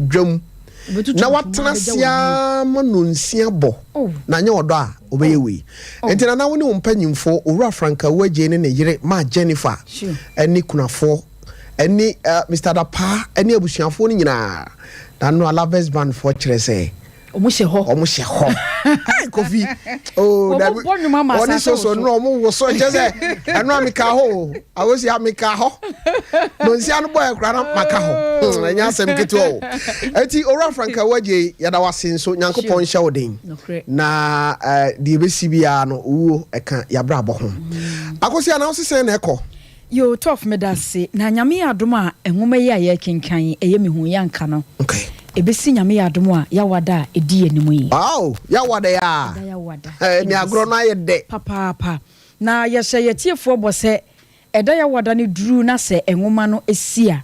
dwam na watena sia manonsia bo na nya odo a obeye we enti na wo ne wo mpanyimfo owura Franka waje ne yire ma Jennifer eni kunafo eni Mr. Dapa eni abusuafo ni nyina na no Alaves band for kire say omo she ho Kofi that oni so no omo wo so je say eno amika ho awosi amika ho no nsia no boy kra na maka ho enya asem keto o enti owura Franka waje yada wasen so nyankopon hye woden na de besi bia no wo eka yabra abo ho akosi ana wo sesen na eko yo tough medase na nyame adom a enwoma yi a ye kenkan eye mehu yanka no okay ebesi nyame adom a yawada edi enimu yi wow yawada ya ni agro na ye de papa na ye hye yetiefo bose eda yawada ne duru na se enwoma no esia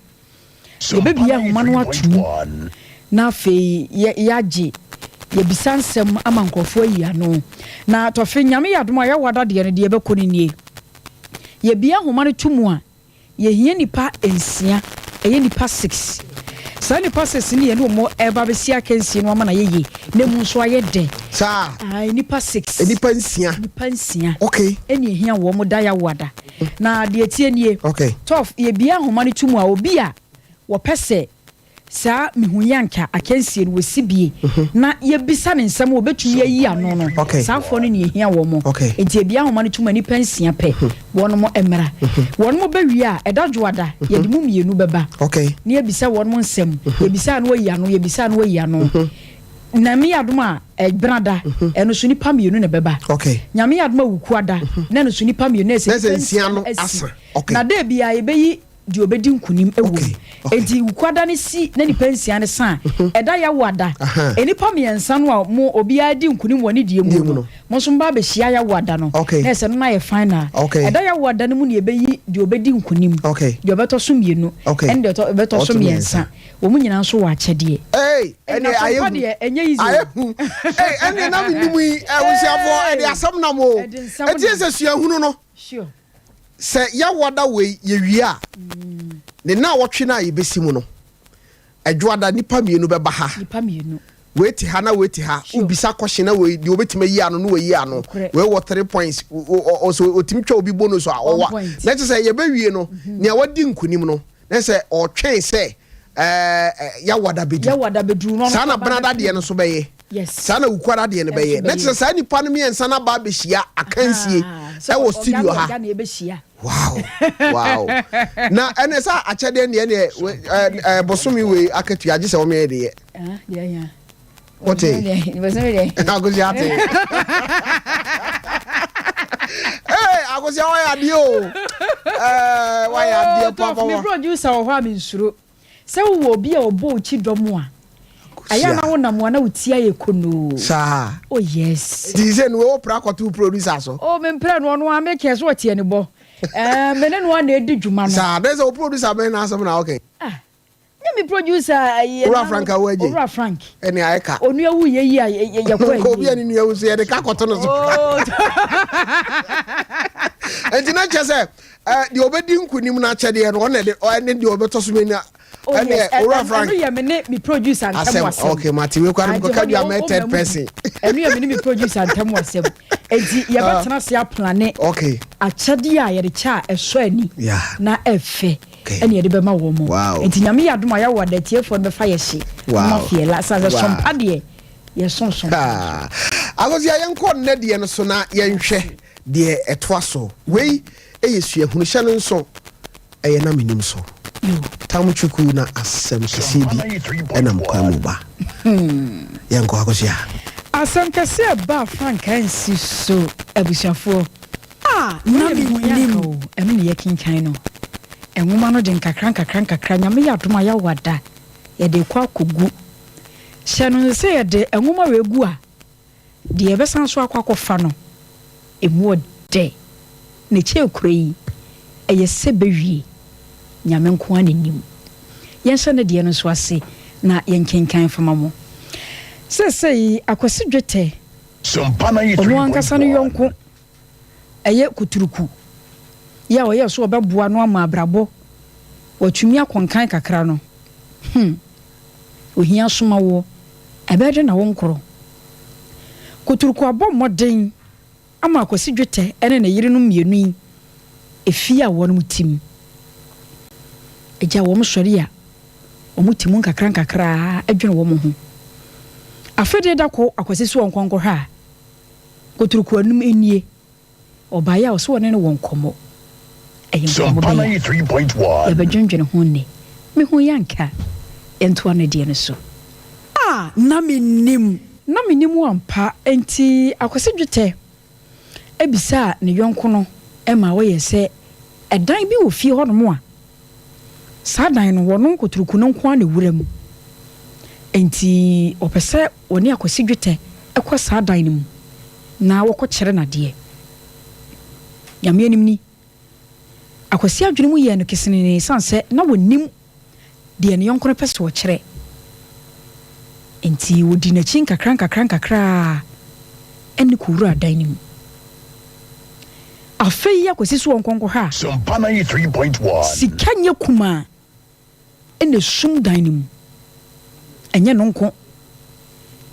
ye bebia enwoma no atu na fe yaje ye bisansem ama nkofo yi ano na tofe nyame adom a yawada de ne de ebekoni nie ye bia homa no tumu a ye hie nipa ensia eye nipa 6 sa nipa 6 ni ye no mo eba besia kensi no ama na ye na mu so aye de sa ai nipa 6 nipa nsia okay eni hia wo mo da ya wada na de tie nie okay tof ye bia homa no tumu a obi a wo pese sa mihuyanka akensie no wosibie na ye bisa ne nsem obetumi ayi ano no sa fo no ne hia wo mo enti bia homa no tuma ni pensia pe wono mo emra wono mo bawie a edadwoada ye de mu mienu beba ne ye bisa wono mo nsem ye bisa no ayi ano ye bisa no ayi ano na mi adoma brada eno so nipa mienu ne beba nyame adoma wukuada na no so nipa mienu esensia no asa na de bia ye beyi di obedi nkunim ewo enti ukwada ne si na ni pensia ne san eda ya wada enipa miensa no a mo obi adi nkunim woni die mu no mo so mba be hia ya wada no na se no na ye final eda ya wada ne mu ne ebeyi di obedi nkunim di obeto so mienu en de obeto so miensa wo mu nyina so wa chede eni ayehu de enye izo eni na minimu wusiafo eni asam na mo eti ese suahunu no sure se ya wada we ye wia ne na wotwe na ye besimu no adwoada nipa mienu beba ha nipa mienu weti ha na weti ha ubisa kwhye na we di obetima yi ano no we yi ano we wo 3 points so otimtwa obi bonus a owa na che se ye ba wie no ne wadi nkunim no na se otwen se ya wada bedu no sa na brada de no so beye yes sa na ukwara de no beye na che se sa nipa no miensa na ba behia akansie e wo studio ha wow na ene sa achede ne bosomi we aketu age se o me de yeah what agozi ate agozi wa ya dio wa ya dio papa me producer o hwa me nsuro se wo obi a obo chi dom a aya na wona mo na utia ye kono sa oh yes dize no wo pra kwato producer so oh me mpra no no ameke so tie ne bo mene no na edi dwuma no sa there's a producer me na asem na okay me producer Owura Franka waje Owura Frank eni aika onu awu ye yi ye kwa yi obi ani nu awu se ye de ka koto no so enti na chese de obedi nkunim na chede no na de de obeto so mena ene Owura Frank enu ye me producer antem wasem okay mati we kwara ko kadu am third person enu ye me producer antem wasem enti ye betena se plane okay achede a ye de cha eso ani na efe ene ye de be ma wo mo enti nyame ya dom ya wada tiefo be fa ye hye ma fie la sa ze sompa de ye sonson agozi ayenko ne de no so na yenhwe de etoaso wei eyesu ehunu hye no nso eye na minim so tamuchuku na asem kese bi enam kwamu ba yenko agozi a asem kese ba Franka nsi so abushafo na minim emi ne yekinkan no enwoma no de nkakran nyame ya dom ya wada ye de kwa kogu hye no se ye de enwoma wegu a de ye besan so akwakofa no emu de ne che kurei eye sebewie nyame nko anenim yenhye ne de no so ase na yenkenkan fama mo sesei akwasi dwete Sompa na yitu ono ankasa no yonko eye kuturuku ya o ye so obeboa no ama abrabo watumi akonkan kakra no ohia soma wo ebede na wonkoro koturuku abɔ modern ama akwasi dwetɛ ene na yire no mienu yi efia wɔn mutim eja wɔn sɔre a wɔn mutim nkakra adwene wɔn ho afede da ko akwasi so wɔn ha koturuku anum enie ɔbaaya ɔso wɔn ne wɔn kɔmɔ Sompa 93.1 yɛbɛdwendwene ho ne me ho yanka ɛntoa no deɛ no so na menim wampa enti akwasi dwetɛ ebisa ne yɔnko no ɛma wɔyɛ sɛ ɛdan bi wɔ fie hɔ no mo a saa dan no wɔno nkoturuku no nko ana wura mu enti ɔpɛ sɛ wɔne akwasi dwetɛ ɛkɔ saa dan no mu na wɔkɔ kyerɛ nadeɛ nyame anim ni akwasi adwene mu yɛ no kesene sanse na wɔnim deɛ ne yɔnko no pɛ sɛ wɔkyerɛ enti wodi n'akyi nkakra ɛne kɔwura dan no mu afei akwasi so wɔnkɔnkɔ ha Sompa 93.1 sika nyɛ kuma ɛne sum dan no mu ɛnyɛ no nko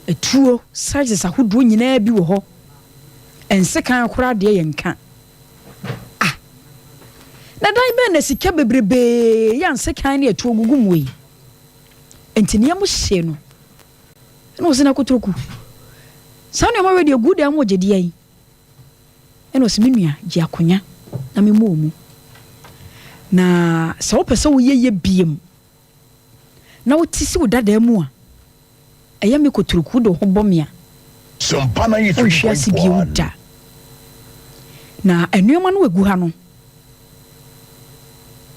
etuo sizes ahodoɔ nyinaa bi wɔ hɔ ɛnsekan koraa deɛ yɛ nka na dan bɛ na sika bebrebe yɛ nsekan ne etuo gugu mu yi enti ne yam hye no na wɔsena kotoku saa ne ma we de good am wɔgye de yi ɛna ɔsɛ menua gye akonya na me mo mu na sɛ wopɛ sɛ woyɛ biem na woti si wo dada mu a ɛyɛ me kotoku do ho bɔmea Sompa 93.1 na ɛnuoma no wagu ha no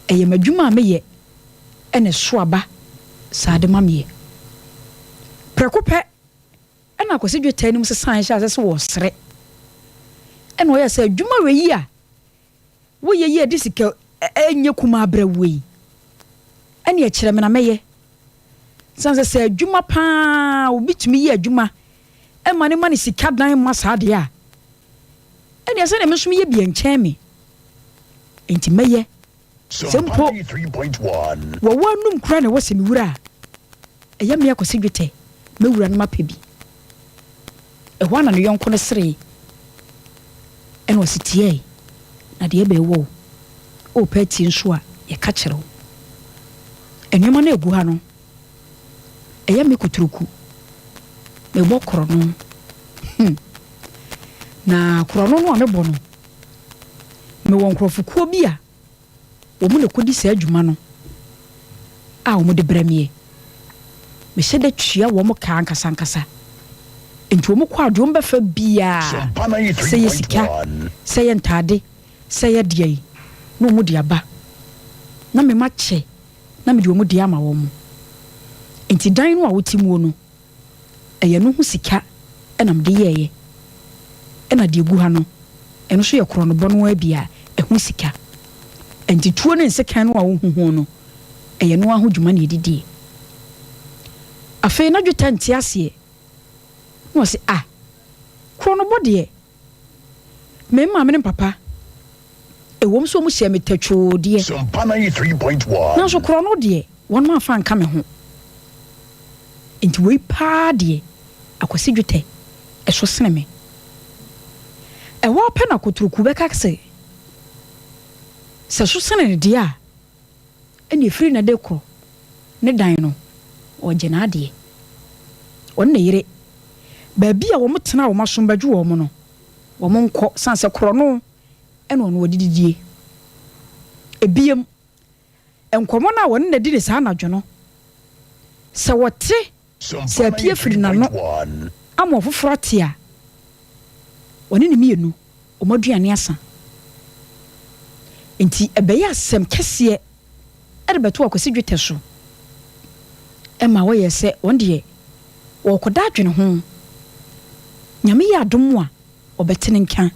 ɛyɛ madwuma a meyɛ ɛne so aba saa de ma meyɛ prɛko pɛ ɛna akwasi dwetɛ anim sesan hyɛ asɛ sɛ wɔsere ɛna ɔyɛ sɛ adwuma wei a woyɛ yi de sika ɛnyɛ kuma abrɛ wei ɛne ɛkyerɛ me na mɛyɛ sanse sɛ adwuma paa obi tumi yi adwuma ɛma ne ma ne sika dan ma saa de a ɛne ɛsɛ na me so yɛ bi nkyɛn me enti mɛyɛ Sompa 93.1 wo wanum kura na wɔsɛ me wura a ɛyɛ me akwasi dwetɛ me wura no mapɛ bi ɛhɔ na ne yɔnko no sere ɛna ɔsi tie na deɛ bɛwɔ o pɛ tie nso a yɛka kyerɛw ɛnwema no egu ha no ɛyɛ me kuturuku me bɔ korɔ no na korɔ no a me bɔ no me wɔ nkrɔfokuo bi a wo mu ne kodi saa adwuma no a wo mu de brɛmie me hyɛ da twia wo mu ka nkasa enti wo mu kɔ adwo mbɛfa bia sɛ yɛ sika sɛ yɛ ntade sɛ yɛ deɛ yi na wo mu de aba na me ma kyɛ na me de wo mu de ama wo mu enti dan no a wo timuo no ɛyɛ no ho sika ɛna me de yɛyɛ ɛna de gu ha no ɛno so yɛ korɔ no bɔ no abia ɛho sika enti tuo ne nsekan no a wo huhu no ɛyɛ no ahodwuma ne edidie afei na dwetɛ nte aseɛ no se korɔ no bɔ de me ma me ne papa ɛwom so mu hyɛ me tatwoo de Sompa 93.1 na so korɔ no de wɔn ma fa nka me ho enti wei paa de akwasi dwetɛ ɛso sene me ɛwɔ apɛ na koturuku bɛka sɛ so sene ne de a ɛne free na de korɔ ne dan no ɔgye na ade wɔn na yire baabi a wɔn tena wɔn asom badwu wɔn no wɔn nkɔ sanse korɔ no ɛna wɔn wɔdididie ebiem nkɔmɔ na wɔn na di ne saa anadwo no sɛ wɔte sɛ apie firi n'ano ama ɔfoforɔ ate a wɔne ne mienu wɔn aduane asa enti ɛbɛyɛ asɛm kɛseɛ ɛde bɛto akwasi dwetɛ so ɛma wɔyɛ sɛ wɔn deɛ wɔkɔda adwene ho nyame yɛ adom a ɔbɛtene nka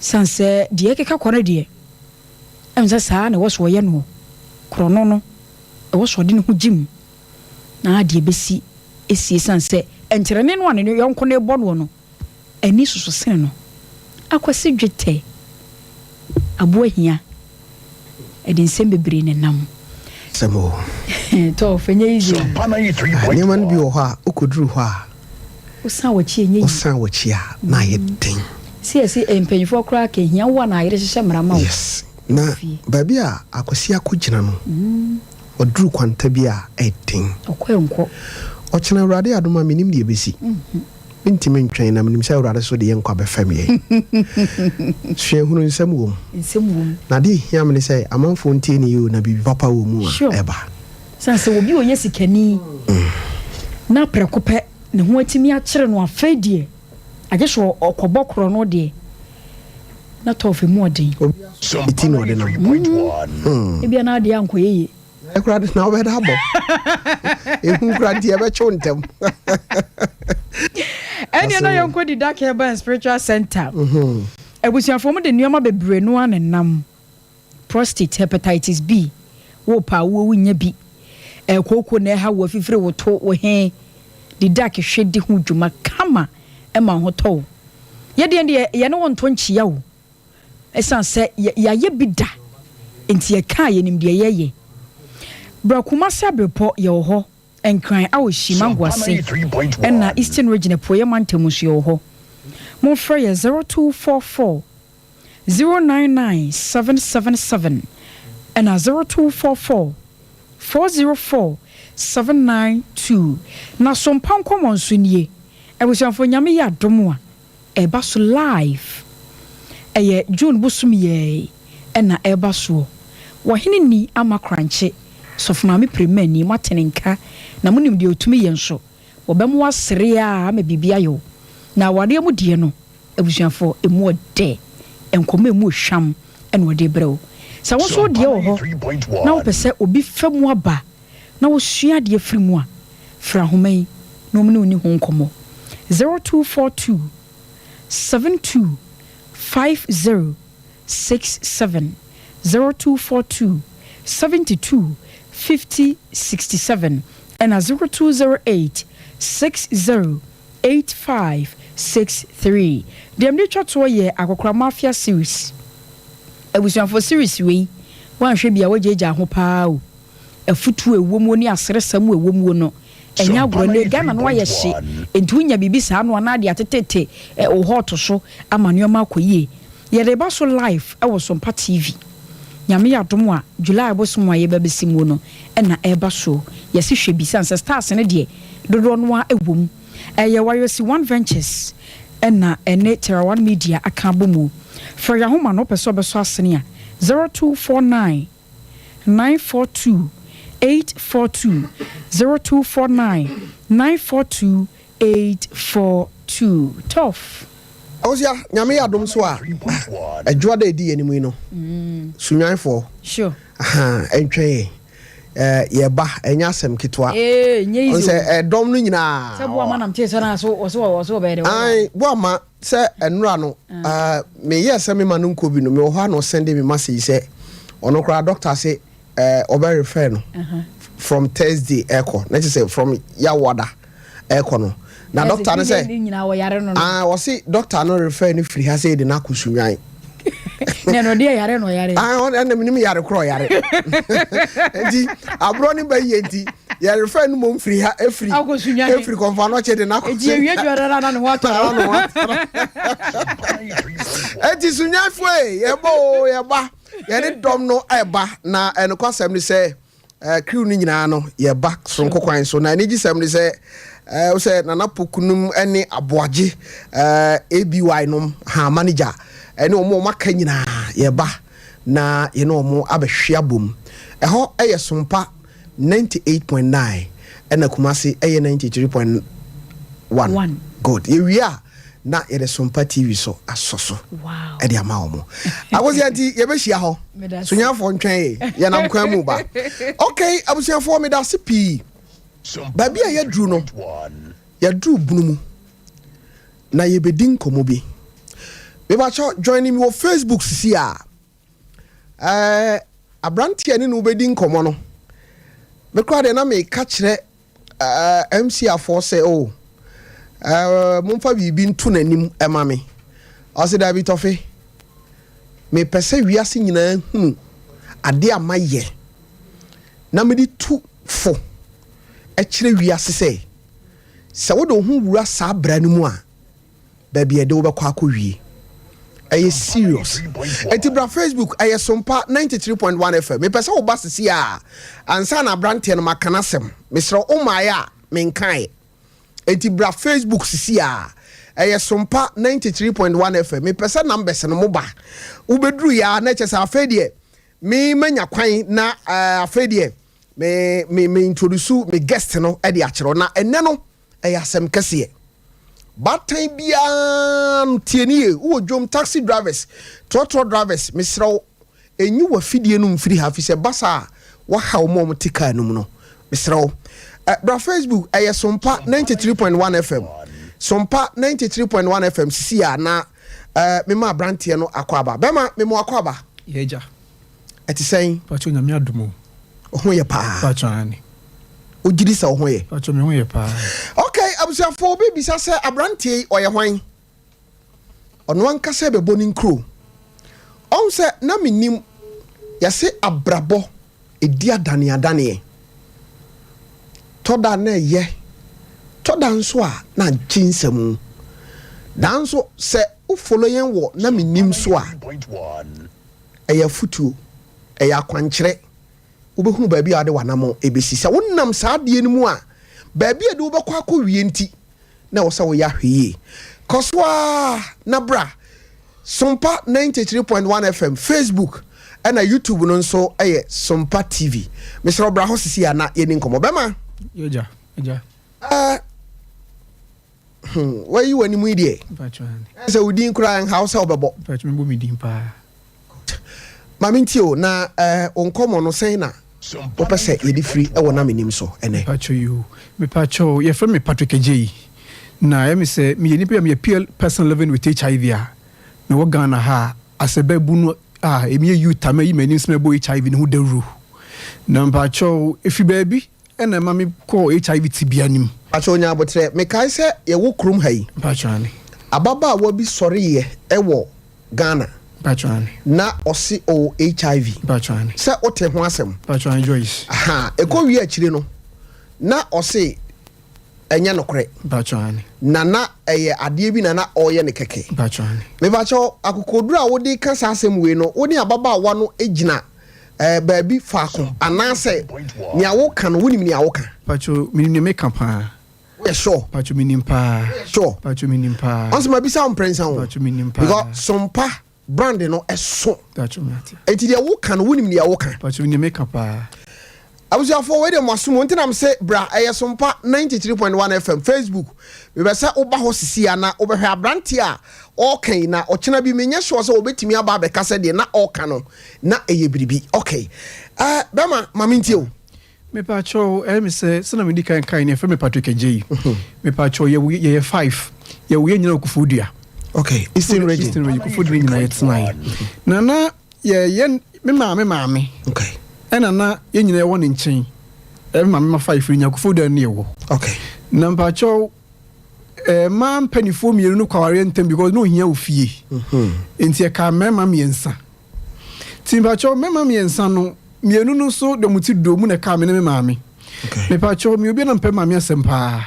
sanse deɛ keka kɔre deɛ ɛm sɛ saa na wɔso wɔyɛ no korɔ no ɛwɔ so ɔde ne ho gyim na adeɛ bɛsi esie sanse ɛnkyerɛne no a ne yɔnko no bɔ no ani soso sene no akwasi dwetɛ aboa hia ɛde nsɛm bebree ne nam Samo. To fenye easy. Sompa 93.1. Nyeman bi wo ha ukodru ha. Osan wachi enye. Osan wachi a na yedin. See empanyfo kra ka hia wa na ayere hye mrama. Yes. Na baby a akosi akogina no. Odru kwanta bi a edin. Okwenko. Ochena awrade adoma minim de besi. Ntimi ntwen na minim se awrade so de yenkwa be fam ye. Hwe hunu nsam wom. Na de hia me se amanfo ntie ne yo na bibi papa wo mu a eba. Sanse obi oye sikani. Na prekope ne ho atimi a kire no afadie. Aje so okobokro no de. Na tofe mu odin. Sompa 93.1. Ebia na de ankoyeye. Ekrade na obeda abo. Ehun krade e be chontem. Eni na yonko di Dark Herbal Spiritual Center. Ebusiafo mo de nneoma bebre no anenam. Prostate, hepatitis B. Wo pa wo nya bi. Ekoko na ha wo fifire wo to wo he. Di Dark hwede ho dwuma kama e ma ho to. Ye de ne won to nchia wo. Esan se ya ye bi da. Enti ye ka ye nim de ye. Brakuma sabepo ye ho. Enkran a wo shima gwase. Na Eastern Region po ye mantemusu ye ho. Mo frɛ ye 0244 099777 and 0244 404 792 na Sompa nkomo nso nie ebusuafo nyame ya domo a eba so live eye June busum ye na eba so wo hene ni amakranche sofuma me premier ni matenenka na munim de otumi ye nso wo bem wasere a ma bibia yo na wade mu die no ebusuafo emu ode enkoma emu hwam ene wode brew sa wo so die wo ho na wo pese obi famu aba na wo sua de afrimu a fra homai no mu ni ho nkomo 0242 725067 0242 725067 and 0208 608563 dem de twato ye akokra mafia series ebusuafo series we wan hwe bia wajeja ho paa o afutu ewom ni asresam ewom no enya gro ne Ghana no aye hye entu nya bibisa no na de atetete o hot so amanioma akoyie ye de ba so live e wo Sompa TV nyame ya dom a July bosom a ye babesimu no na eba so ye se hwe bisa nse stars ne de dodo no a ewom ye wayosi one ventures na ene Terra One Media aka bomu for ya homa no peso beso asene a 0249 942 842 0249 942 842 tough Osia nyame ya dom so a adwa da edi enimu no sunwanfo sure entwe ye ba enya asem ketwa nye izo se dom no nyina se bo ama nam tie so na so be de ai bo ama se enura no me yes me manu nko bi no me ho ha no send me message se ono kra doctor say obe refer no from Thursday echo na say from yawada echo no na doctor no say nyina wo yare no wo say doctor no refer ni free ha say de na kusunwan ne no de yare no yare on na minim yare kro yare enti abro ni ba yenti ya refer no mom free ha free konfa no che de na enti ewie dwara na no wato enti sunyan fue ye ba ye ne dom no eba na eno kwasem ni se crew ni nyina no ye ba sonko kwan so na ni gisem ni se o se na napokunum ene aboaje ABY nom ha manager ene omo maka nyina ye ba na ye no omo abehwe abom eho eye Sompa 98.9 ena Kumasi eye 93.1 good ye wia na ye Sompa TV so asoso wow e de ama omo abusianti ye be hia ho sunyafo ntwen ye nam kwan mu ba okay abusianfo me da sipi baby a ye dru no ye dru bunumu na ye bedin komo bi me ba cho joining me on Facebook sisi a abrantie ni no bedin komo no me kwa de na me ka kire MC afo say oh momfa bibi ntu nanim ema me o se da bi tofe me pese wiase nyina hu ade amaye na me di tu fo e kire wiase se wo do hu wura sa bra ni mu a ba bia de wo bekọ akọwie eye serious enti bra Facebook eye Sompa 93.1 FM me pese wo ba sisi a ansa na brante no makana sem mesro o maya menkan enti bra Facebook sisi a eye Sompa 93.1 FM me pese numbers no mo ba wo bedru ya na chese afedie me manya kwan na afedie me introduce me guest no e de akero na enne no eye asem kese batan biam tienie wo dwom taxi drivers trotro drivers misraw enyu wa fidie no mfiri ha fi se basa wa haw mom tika no no misraw bra Facebook eye Sompa 93.1 FM Sompa 93.1 FM sisi ya na me ma brantie no akwaba bema me mo akwaba yeja eti sen pacho nyame adumo ho ye pa pacho ani o jiri sa ho ye pacho me ho ye pa okay abusiafo bi bisa se abrantie oye hwan ono anka se bebo ni nkro on se na menim ya se abrabo edi adane toda na ye toda nso a na jinsam danso se u follow yen wo na menim so a eya futu eya kwankyere ubehunu baabi ade wanamo ebesi se wonnam saade ni mu a baabi ade ubekọ akọwie nti na wo se wo ya hweye koswa na bra Sompa 93.1 FM Facebook and YouTube no nso eye Sompa TV Mr. Bra ho sisi ana ye ni nkomo bema yeja where you any mu die pacho ani se udin kura en house obebo pacho me bo mi din pa mamintio na onkomo no sen na wo pese ye di free e wona menim so ene pacho you me pacho ye from me Patrick J na ye me say me ni me person living with HIV a me wo Ghana ha asebebu no emi youth am yi mani smebo HIV no daru na pacho efi baby ena ma me call HIV tibia nim pacho nya abotre me kai se ye wo krum hai pacho ani ababa wo bi sori ye e wo Ghana pacho ani na osi o HIV pacho ani se ote ho asem pacho ani Joyce eko wi akire no na osi enye nokre pacho ani na eye ade bi na oye ne keke pacho ani me pacho akokoduru a wo di kasa asem we no wo ni ababa wa no ejina baabi faako anase nya wo kan wonim nya wo kan pacho minim me kampa sure pacho minim pa sure pacho minim pa once ma bisa on prensa wo pacho minim pa because Sompa brand no eso pacho mati enti de wo kan wonim nya wo kan pacho minim me kampa abusiafo we de moasomo ntinam se bra Sompa 93.1 FM Facebook we be say oba ho sisi ana obehwe abrante a o kan na o kena bi menya sure so obetimi aba be kase de na o kan no na eye biribi okay bema mamintio me pacho me say se na me di kan ne fe me Patrick J me pacho ye 5 ye we nyina okufudua okay Eastern region okufudua nyina ye tonight na ye me maame okay ena na ye nyina ye won nchen maame ma 5 nya okufudua ne ye wo okay na pacho man penifo mienu no kwaware ntem because no hia ofie enti e ka mema miensa timbacho mema miensa no mienu no so de muti do mu na ka me maame me pacho mi obi na mpe maame asempa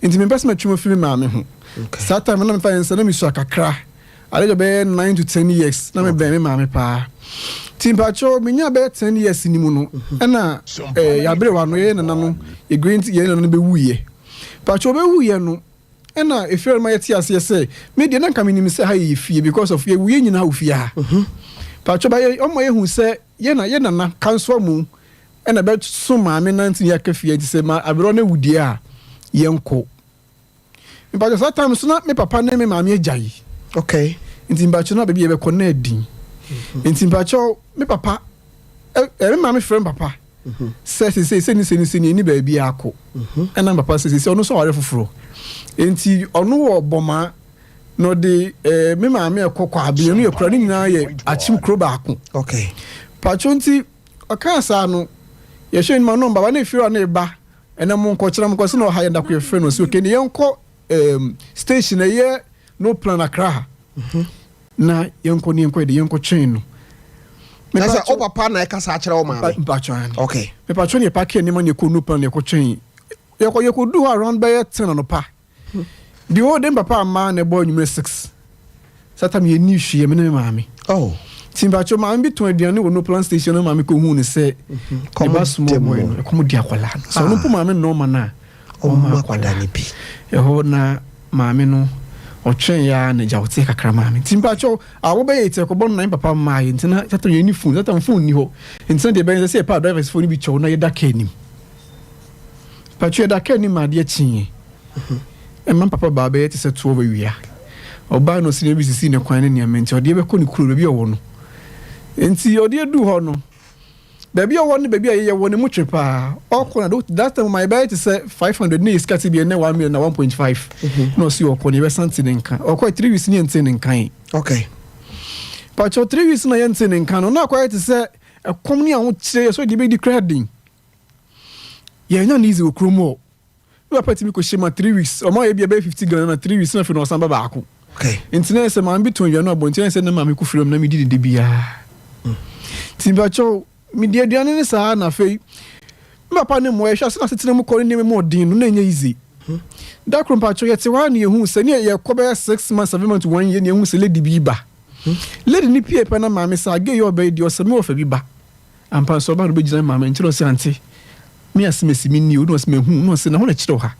enti me pese matwuma fi me maame ho sata me na me fa ensa na mi so akakra ale jo be 9 to 10 years na me be me maame pa timbacho me nya be 10 years ni mu no na ya bere wa no ye na no e green ye na no be wuye pacho be wuye no ena efere ma yeti ase say me de na nka minim say ha ye fie because of ye wuye nyina ofie ha pacho ba ye omo ye hu say ye na na kanso mu ena be so maame 19 ya ka fie ti say ma abro na wudie a ye nko me pacho that time so na me papa na me maame agyayi okay nti pacho na be ye be ko na adin nti pacho me papa me maame friend papa say ni ba bi akọ ena papa say ono so ware foforo enti ono wo boma no de me maame ekokwa abi no yakura ni nyina ye achim kro ba ako okay pacho nti aka sa no ye hwe ni ma no baba na efiro na eba ena mo nko kira mo ko se no ha ye ndako ye fre no so okay ni yenko station ye no plan akra na yenko ni yenko de yenko chain no That's a papa na eka sa achira o ma. Okay. Me patron ye pack any money ko no plan ye ko twen. You could do around by 10 on a pa. The old them papa man a boy number 6. Satam ye new she me mammy. Oh. Timbacho man be 20 no plan station mammy ko hu ne say come bus mo come dia kwala. So no pu mammy no mana. O ma kwada ni bi. E ho na mammy no o twen ya na ja o te kakra mammy. Timbacho a wo be yete ko bon na papa ma ye ntina satam ye ni phone satam phone ni ho. Ntina de be say pa drivers phone bi chow na ye da kanim. Patrick da kani ma de chinye man papa baba yete se to wia oba no sine bi sisi ne kwan ne niamenti ode be ko ne kuro be owo no enti ode du ho no da bi owo ne ba bi aye wo ne mutwe pa okona that time my buy to say 500 ne iskati bi ne 1 million na 1.5 no si okona be santi ne nkan okwa 3 weeks ne enti ne nkan okay Patrick 3 weeks na enti ne nkan no na kwa yete se ekom ne a wo kire so de be di credit yeah, not easy with Chromo. We are pretty much 3 weeks. Or more, be 50 Ghana 3 weeks. Nothing or samba back. Okay. Internet say man between you know, but internet say na mami ku film na me di bia. Timbacho me dia diane ne sa na fei. Me papa ne mo e hwa se na setena mu kɔ ne mo din no na nya easy. Da krompacho yete wa na yehu se ne ye kɔ be 6 months 7 months 1 year ne yehu se lady bi ba. Lady ni pie pa na mami sa ge yo be di o se me ofa bi ba. Ampa so ba no be gina mami nchiro se ante. Me asimesi mi ni o no se me hu no se na ho na kire ha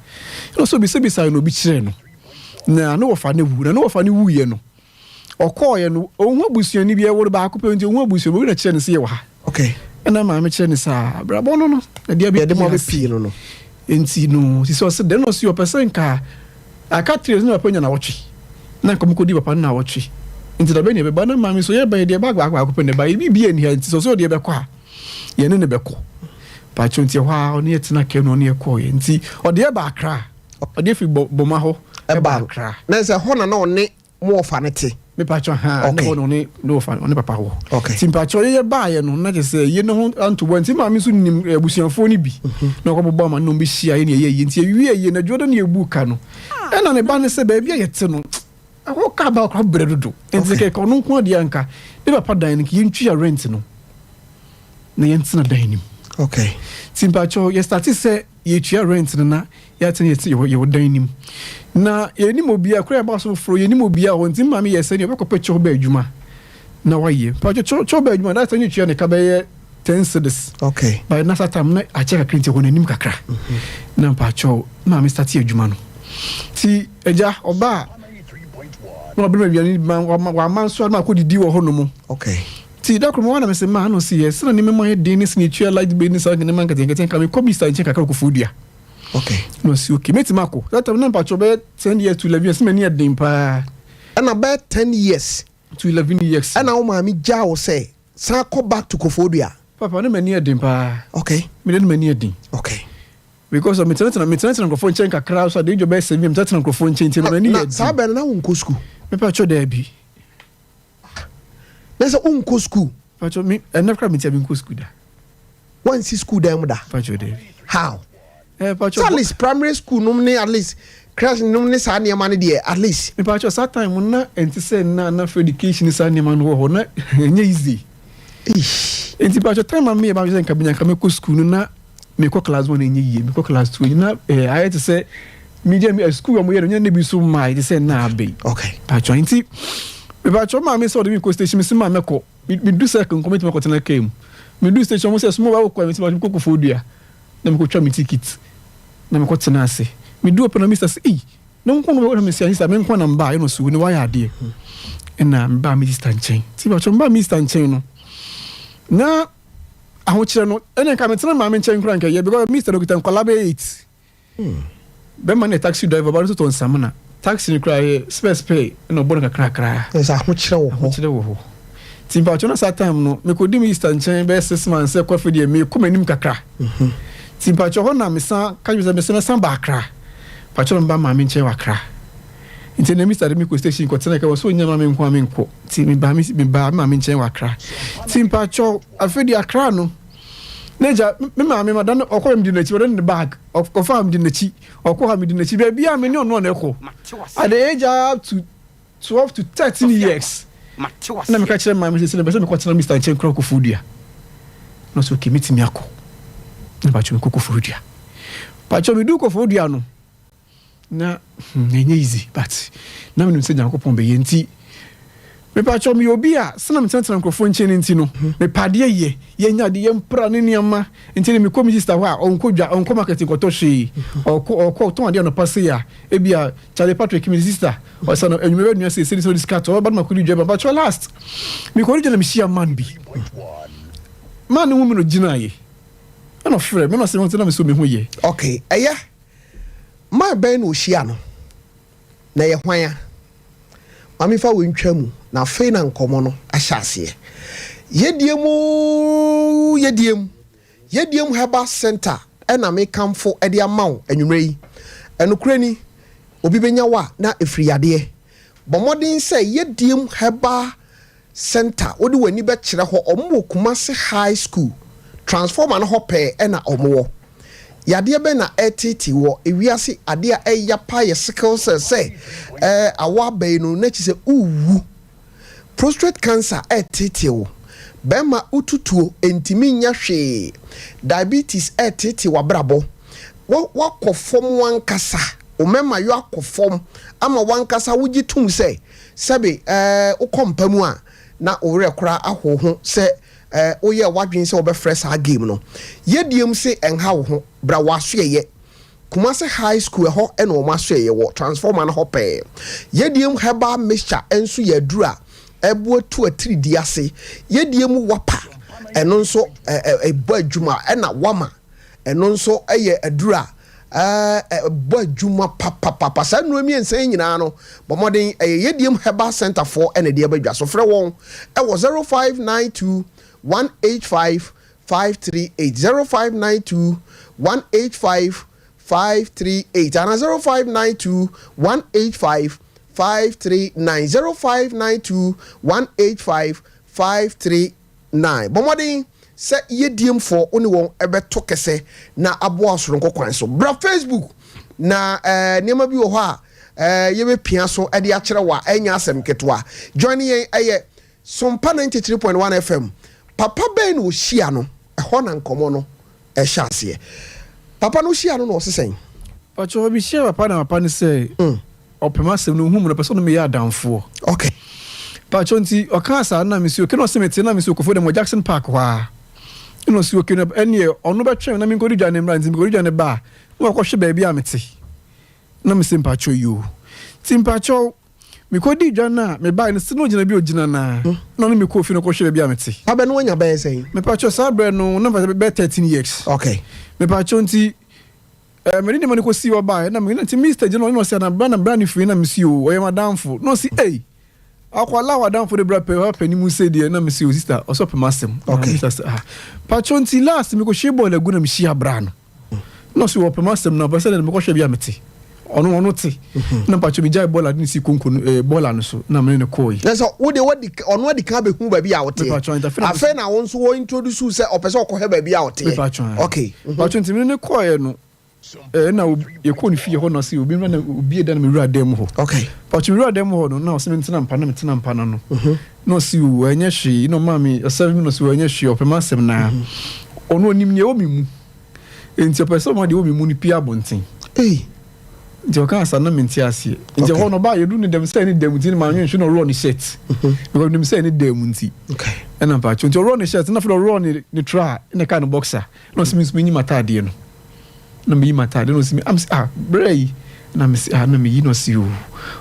no so bi se bi sai no bi kire no na no wo fa ne wu na no wo fa ne wu ye no okọ ye no o hu abusuani bi e wo ba akopɛ nti o hu abusuani bi na kire ne se ye wa okay na ma me kire ne sa brabo no na dia bi de mo be pii no enti no si so se de no si o person ka aka tire no pa nya na wochi na ko di papa na wochi enti da be ne be ba na ma me so ye ba de ba akopɛ ne ba bi bi ani ha enti so de be kɔ a ye ne be kɔ Pacho nti hwa oni etina kenu oni ekoye nti ode e ba akra ode fi boma ho e ba akra na se ho na oni mo ofa ne te me pacho ha okay. no oni no ofa oni papa ho okay nti pacho ye ba ye no na je se ye no ho anto bo nti ma mi so nim abusuafo ni bi na ko bo ma no bi hia ye ne ye nti wie ye na jodo ne ebu ka no e na ne ba ne se ba bia ye te no ho ka ba ko bre dodo nti ke ko no nko de anka ne papa dan ne ki ntwi ya rent no na ye ntina dan nim. Okay. Timpacho ye start say ye tua rent na ya tene ye dan nim. Na ye ni mobia kura ba so fro ye ni mobia won tim mama ye se ne be ko pecho ba adwuma. Na waye. Pacho cho ba adwuma na tene tua ne ka ba ye 10 cedis. Okay. By na satam na a check akrinti ho nanim kakra. Na pacho na me start adwuma no. Ti eja oba. No be me ni wa man so na ko didi wo ho no mo. Okay. Ti da kromo wana me se ma no si yes na ni me mo ye den ni tua light business ne man keten kan me ko bi sta nche kakra ko fudia. Okay. No si okay. Meti mako. That time na pacho be 10 years to 11 years me ni den pa. And about 10 years to 11 years. And now mami ja wo say sa ko back to Kofodia. Papa na me ni den pa. Okay. Me den me ni den. Okay. Because of me tena ko phone chen kakra so de jo be 7 me tena ko phone chen na me ni den. Sa be na won ko school. Me pacho da bi. There's a unko school. Pacho me never me tia school da. One see school there da. Pacho da. How? Pacho. So at least primary school no me at least class no me sa na man there at least. Me pacho that time na enti say na for education sa na man wo na enye easy. Ish. Enti pacho time me ba zen kabanya ka me ko school na me ko class 1 enye yie me ko class 2 na I had to say medium school mo yero nya na bi so mai they say na be. Okay. Pacho enti me pacho ma me so de me ko station me se ma me ko me do second committee me ko tena came me do station mo say small wa ko me se ko Fodua na me ko twa me ticket na me ko tena ase me do open na Mr. say na nko no me say me nko na mba no so ni wa ya de na mba Mr. Nchen ti pacho mba Mr. Nchen no na aho kire no ene ka me tena ma me Nchen kran ka ye because Mr. Dokita collaborate be man taxi driver ba so to nsamna taxi ni cry space pay no bon kakra esa ho kire wo ho timpa chona sa time no me ko di Mr. Nchen be 6 months se ko fidi me ko manim kakra timpa cho ho na me san ka me se san ba akra pa cho mba ma me Nchen wa akra nti na Mr. de me ko station ko tena ka so nyama me nko ti me ba ma me Nchen wa akra timpa cho afidi akra no neja me ma me madan okọ me di na chi won the bag of confirm di na chi okọ ha me di na chi be bia me no no na ekọ at the age up to 12 to 13 years na me ka kire ma me se be se me kwatena Mr. Nchen kro Kofodia no so ke mitimi akọ na ba chumi Kofodia pa chumi du Kofodia no na enye easy but na me se Nyankopon be yenti me pa chumi obi a se na me tena nkrofo nche ne nti no me pade ye nya de yempra ne niam nti me komi sister ho a onkodwa onko marketing koto hwe okọ ton ade no passe ya e bia Charlie Patrick mi sister o se no enwume nua se so discount o ba na kudi dwa ba last me ko original me share man bi man no woman no gina ye ana frɛ me no se na me so me ho ye okay eya ma ben no hia no na ye hwan a mami fa wentwa mu na fe na nkomo no ahyase yediem heba center ena me kamfo ede amaw anwumre yi enokura ni obi benya wa na efriyade bomodin se yediem heba center odi wani be kire ho omo Kumasi high school transformer no hope ena omo yade be na etiti wo ewiase ade a eya pa ye sickle cell say awa be no na chise uwu prostate cancer etiti wo bema ututuo entimi nya hwe diabetes etiti wabrabo wakofom wankasa o mema yo akofom ama wankasa wugi tum se sebe ukompa mu a na owre kra ahoho se oye wadwen se obefrɛ sa game no yediem se enha wo ho bra wasoye Kumasi high school ho ena o masoye wo transformer no ho pe yediem heba mixture enso yadura ebu tu atiri di ase yediem wapa eno nso ebo adwuma ena wama eno nso eye adura ebo adwuma papa sa no mi ensan nyina no bomoden yediem heba center for ena de abadwa so frɛ won e wo 0592 185 538 0592 185 538 and 0592 185 539 0592 185 539 bomodin se yediem for oni won ebeto kese na abo asoro nkokwan so bra Facebook na niam bi wo ho a yebe pia so ade a kire wa enya asem ketwa join yen eye Sompa 93.1 FM papa ben wo hia no ho na nkomo no hia ase papa no hia no osesen pacho bi hia papa ne say opema sem no hum no person me ya damfo okay pacho nti okasa na me si o keno semete na me si okofo dem Jackson Park wa ino si o keno ene ono be twem na me nkodi dwane mra nti me nkodi dwane ba no akɔhwe ba bia mete na me sim pacho yo tim pacho me kodi dwane na me ba ne sino gina bi ogina na no me ko fi no kɔhwe ba bia mete abe no nya ba yesen me pacho sabre no na be 13 years okay me pacho nti me ni ko si oba na me nti Mr. General no se na brand free na me si o ye madamfo no si akwala wadamfo de bra pe ha pani mu se de na me si o sister osop masem okay pacho nti last me ko shebo la guna me shi abra no si o pe masem na ba se de me ko hwe bia mete ono te na pacho mi jai bola ni si konko bola no so na me ne koi na so wo de wadi ono adi kan be hu ba bia wote afa na won so wo introduce se opese okɔ ba bia wote okay pacho nti me ne koi no na ye ko ni fie ho no se obi na obi eda na me wura dem ho okay pacho me wura dem ho no na o se me ntena mpa na no no si o enye hwe no mami serve me no si o enye hwe opema sem na ono onim ne o mi mu enti opese mo de o mi mu ni pia bonten nti o kan sa na menti ase nti ho no ba ye du ni dem say ni dem nti ma nwen hwe no ro ni shirt because dem say ni dem nti okay ena pacho nti ro ni shirt na fo ro ni tra na kan boxer no se mi nyima ade no na me yima tade no si me am bray na me na me yi no si o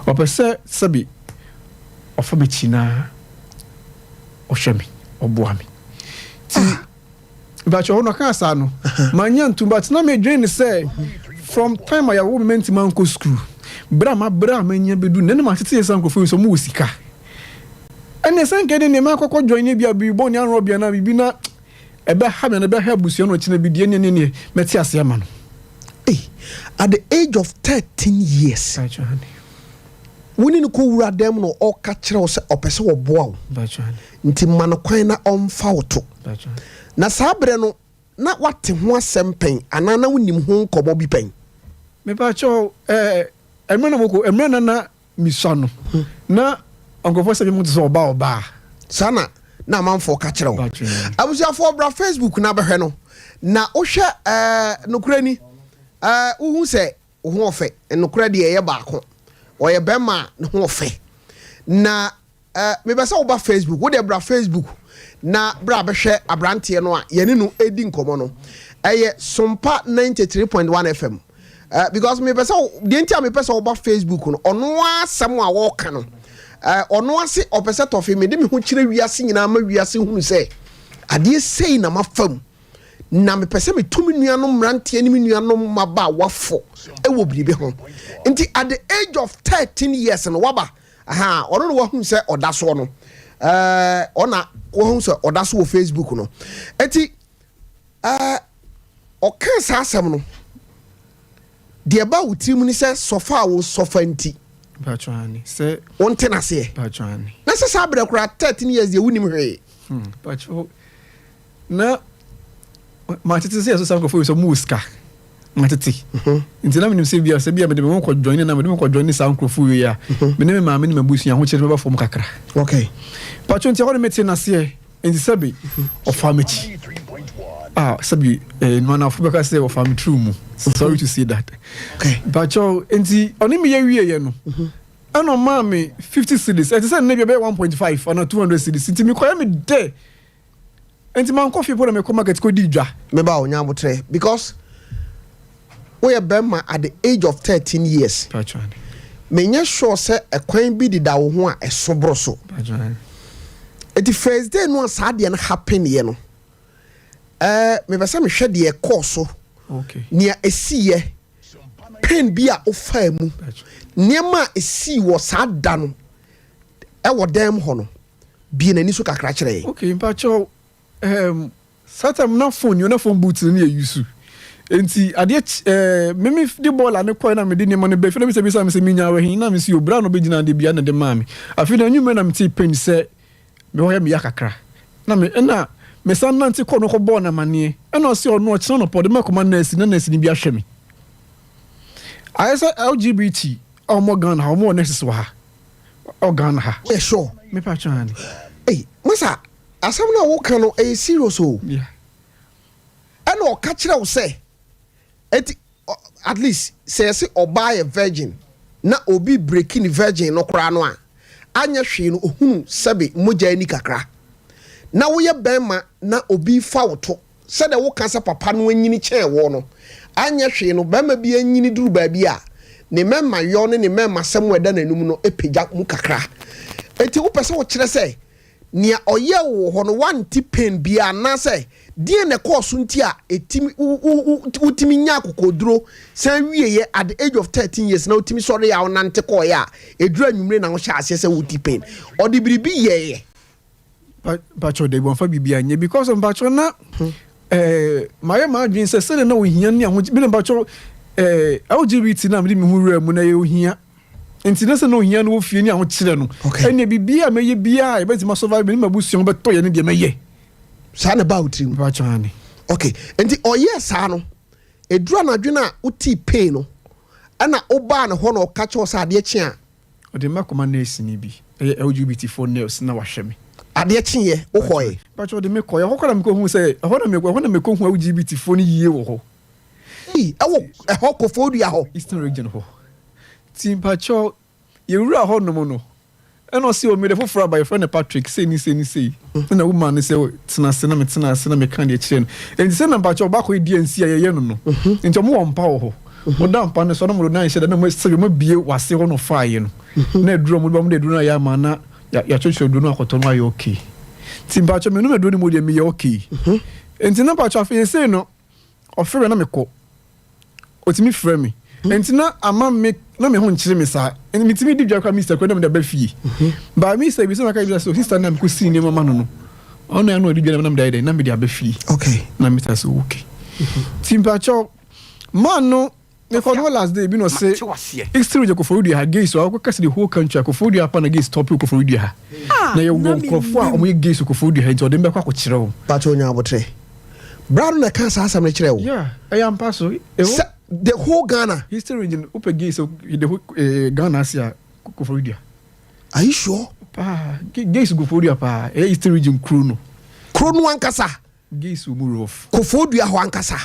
opese sabi ofa me china o hwemi oboa me ti ba cho no kan sa no manya ntumba na me dwen say from time I wo me mentima nko school bra manya bedu ne ma tete yesan ko fo so mu osika ene san kede ne ma kokko join ne bia bi boni anro bia na bibi na ebe ha me na be ha busuo no china bi die ne meti ase ama no at the age of 13 years woni no ko wura dem no o ka kire o se opese wo boa wo nti man kwan na omfa woto na sabre no na wate ho asempen anana wonim ho nkobo bi pen me pa cho emre na moko emre na misano na Uncle say me so oba sana na manfo ka kire wo abusuafo bra Facebook na behwe no na ohwe nokura ni uhu se ho ofe nokura de ye baako oye bema ne ho ofe na me be se wo ba Facebook wo de bra Facebook na bra behwe abrante no a ye ne no edi nkomo no eye Sompa 93.1 FM because me be se de ntia me pese wo ba Facebook no ono asem a wo ka no ono ase opese tofe me de me ho kire wiase nyina ma wiase hunu se ade sei na mafam na me pese me tumi nuanom mrante ani me nuanom maba wafo e wo bribe ho nti at the age of 13 years no waba aha ono no wahun se odaso no ona wahun se odaso wo Facebook no enti okan sa asem no de ba wutim ni se sofa wo sofa nti Pachwani say on tenase Pachwani na se sabra kura 13 years ye wunim hwe Pacho na matete say so sanko for so muska matete nti na menim se bia me de me ko join na me de ko join sanko fu wi ya me ne me ma me ne mabusu ya ho kire me ba fom kakra okay Pacho nti ho ne meti na se nti sabi of family sabi no na fubeka say of family true mu sorry to say that okay Pacho nti oni me ye wie ye no ano ma me 50 cedis e say na bia be 1.5 or 200 cedis nti me koya me de nti man coffee po na me ko market ko di dwa me ba onya botre because we bema at the age of 13 years Pacho me nya sure say ekwan bi dida wo ho a esobro so Pacho eti first day no sa de no happen ye no me be say me hwe de course so okay nia esiye pen bi a ofa mu niema esi wo sa da no e wo dem ho no bi na ni so kakra kire okay Pacho satam na phone you na phone boot ni use enti ade meme di ball ane koy na me di nemo ne be fi na me se minya wa hin na me si obra no be gina de bia na de mami afi na nyume na me ti pen se me ho ya me yakakra na me na me san na nti ko no ko ball na mane na o se ono o chino no pod me koma na esi ni bia hwe me ayesa LGBT o mo Ghana o mo nexus wa ha o Ghana ha we sure me pa chan masa asam na wo kan no e serious o yeah ana o ka kire wo se at least say oba a virgin na obi breaking virgin no kra no a anya hwe no ohunu sabe moja ni kakra na wo ye bema na obi fa wo to se de wo kan sa papa no anyini che wo no anya hwe no bema bi anyini duru ba bi a ne mema yo ne mema sem weda nanum no epegya mu kakra enti wo pese wo kire se nia oye wo ho no wanti pen bia na se die ne course nti a etimi utimi nya kokoduro san wieye at the age of 13 years na utimi sori ya onante ko ya edura nwumre na wo sha ase se wuti pen odi biribi yeye Pacho de bon fa bibia nye because of Pacho na my imagine say na wo hia ni aho bi na Pacho LGBT na me hu wura mu na ye ohia enti na se no hia no wo fie ni aho kire no ene bibia meye bia e beti ma survive ni mabusu be to ye ni de meye sa na ba utrim Pacho ani okay enti oye sa no edura na dwena uti pain no ana oba na ho na okache o sa ade chi a ode makoma na esini bi LGBT for nails na wahwe me ade chi ye wo hoye Pacho de me koye ho kora me ko hu say ho na me ko hu LGBT for ni yie wo ho ewo ko fodu ho Eastern region ho Team Pacho ye wura ho no mo no eno si o me de foforo by friend Patrick say ni na woman say tena se na me kan de kire no enti say na Pacho ba ko di ansi ye no no enti mo won pa ho o da mpa ne so no mo na nhye da na mo se mo bie wase ho no faaye no na eduro mo ba mo de eduro na ya ma na ya chocho do no akoto no aye okay Team Pacho me no me do ni mo de me ye okay enti na Pacho afi say no ofere na me ko otimi frɛ me enti na ama me na me ho nkyere me saa enti mitimi di dwakwa Mr. Kwenda me da ba fie ba mi say bi so maka bi so sister na me ko sini mama no no ono ya no di dwa na me da na me da ba fie okay na me ta so okay Team Pacho man no me ko no last day bi no say extreme je ko for ha gay so ko kase the whole country ko for apa na gay stop ko for ha na ye wo ko fo a o mo gay so ko for ha enti o de me kwa ko kire wo Pacho nya abotre Brown na kan sa asam na kire wo yeah I am paso the whole Ghana history region upegay so the whole Ghana Asia ko for are you sure Gays go for you pa. East region Kruno ankasa. Gays will move off. Kofodua ho ankasa.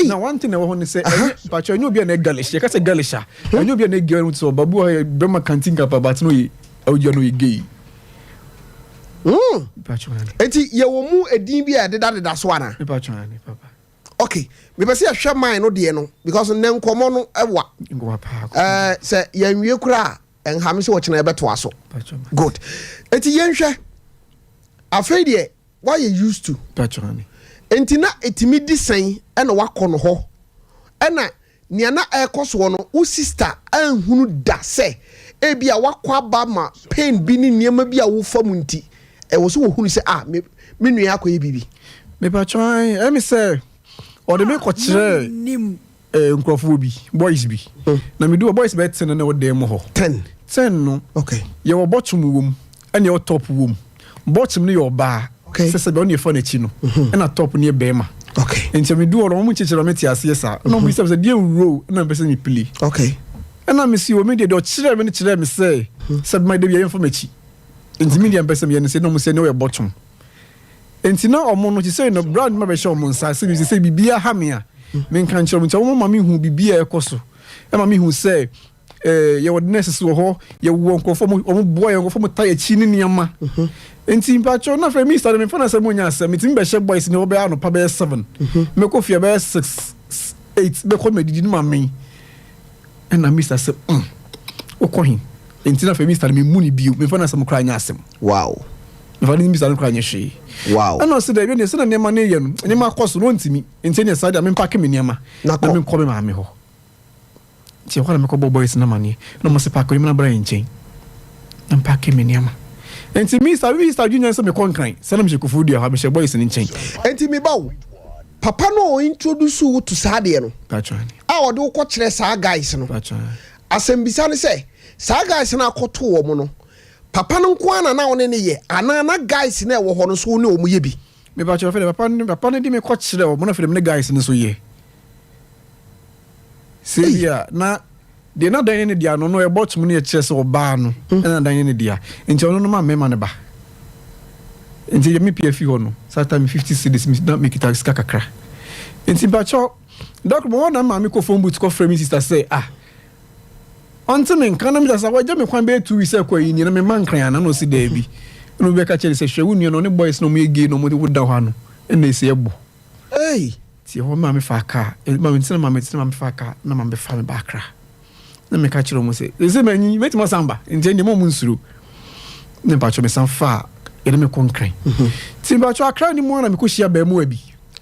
Now one thing I want to say, but you know be an Galish. You can say Galisha. You know be an girl so Babu Bema can't think about but no you know gay. Eti ye wo mu edin bi ade da so ana. Papa. Okay, me pese ya hwe man no de no because ne nkomo no ewa. Se ye nwie kura enham se wo kina ebeto aso. Good. Eti ye nhwe afei de why you used to. Enti na etimi di sen e na wakọ no ho. E na nia na ekoso no wo sister anhunu da se e bia wakọ aba ma pain bi ni niam bia wo fam nti e wo so wo hunu se me nua akoye bibi. Me pa try me say or the make kire nkrofo bi boys bi. Na me do boys bet na wo dem ho. 10 no. Okay. Ye wo bottom wom and ye top wom. Bottom no your bar. Okay. Sese be on your phone no. And a top near Bema. Okay. And me do all mu chichira me tiase sa. No me say dey row na person me play. Okay. And I me see o me dey do chire me chire me say said my dey be for me chi. And me dey person me say no me say no your bottom. And na omo no chi say no brand ma be show mo nsa say bibia ha me a. Me kan chiro me cha omo ma me hu bibia ekoso. E ma me hu say ye would necessary ho ye won ko fo mo boy ko fo mo tie chi ni niama. Enti mpacho na fra me start me fana say mo nya asem enti be share boys ni wo be ano pa be 7 me ko fie be 6 8 be ko me didi ma me and na Mr. say o ko hin enti na fra me start me muni bio me fana say mo kra nya asem. Wow. Me fana me start kra nya hwe. Wow. And no say dey be say na nema na ye no nema koso no ntimi enti ne side me pack me nema na me ko me ma me ho. Ti ko na me ko boys na mani no mo se pack me na bra yen na pack me nema. Enti me start junior say me konkran say na me shekufu dia ha me she boys ni nchen. Enti me bawo papa no introduce you to sade no. Pachani. A wo de wo kire sa guys no. Pachani. Asembisa ne say sa guys na akoto wo mo no. Papa no nko ana na wo ne ye ana na guys na wo ho no so ne wo mu ye bi. Me pachani fe papa ne di me ko kire wo mo na fe me guys ne so ye. Sebia na de na dan ne dia no no e bottom ne e chese oba no na dan ne dia enti ono no ma mema ne ba enti me pf ho no sata me 50 cedis me na make it ska kakra enti ba cho doc mo na ma me ko phone boot ko frame sister say onto me kan na me say wa je me kwan be 2 weeks e kwa yi ni na me man kran na no si da bi no be ka chere say hwe wunu no ne boys no mo ege no mo de woda ho ano na ese ebo ti ho ma me fa ka ma me tina me fa ka na ma be fa me ba kra na me ka chiro mo se manyi meti mo samba nje ndi mo munsuru ne ba cho me sanfa e me konkran ti ba cho akra ni mo na me ko hia ba mu abi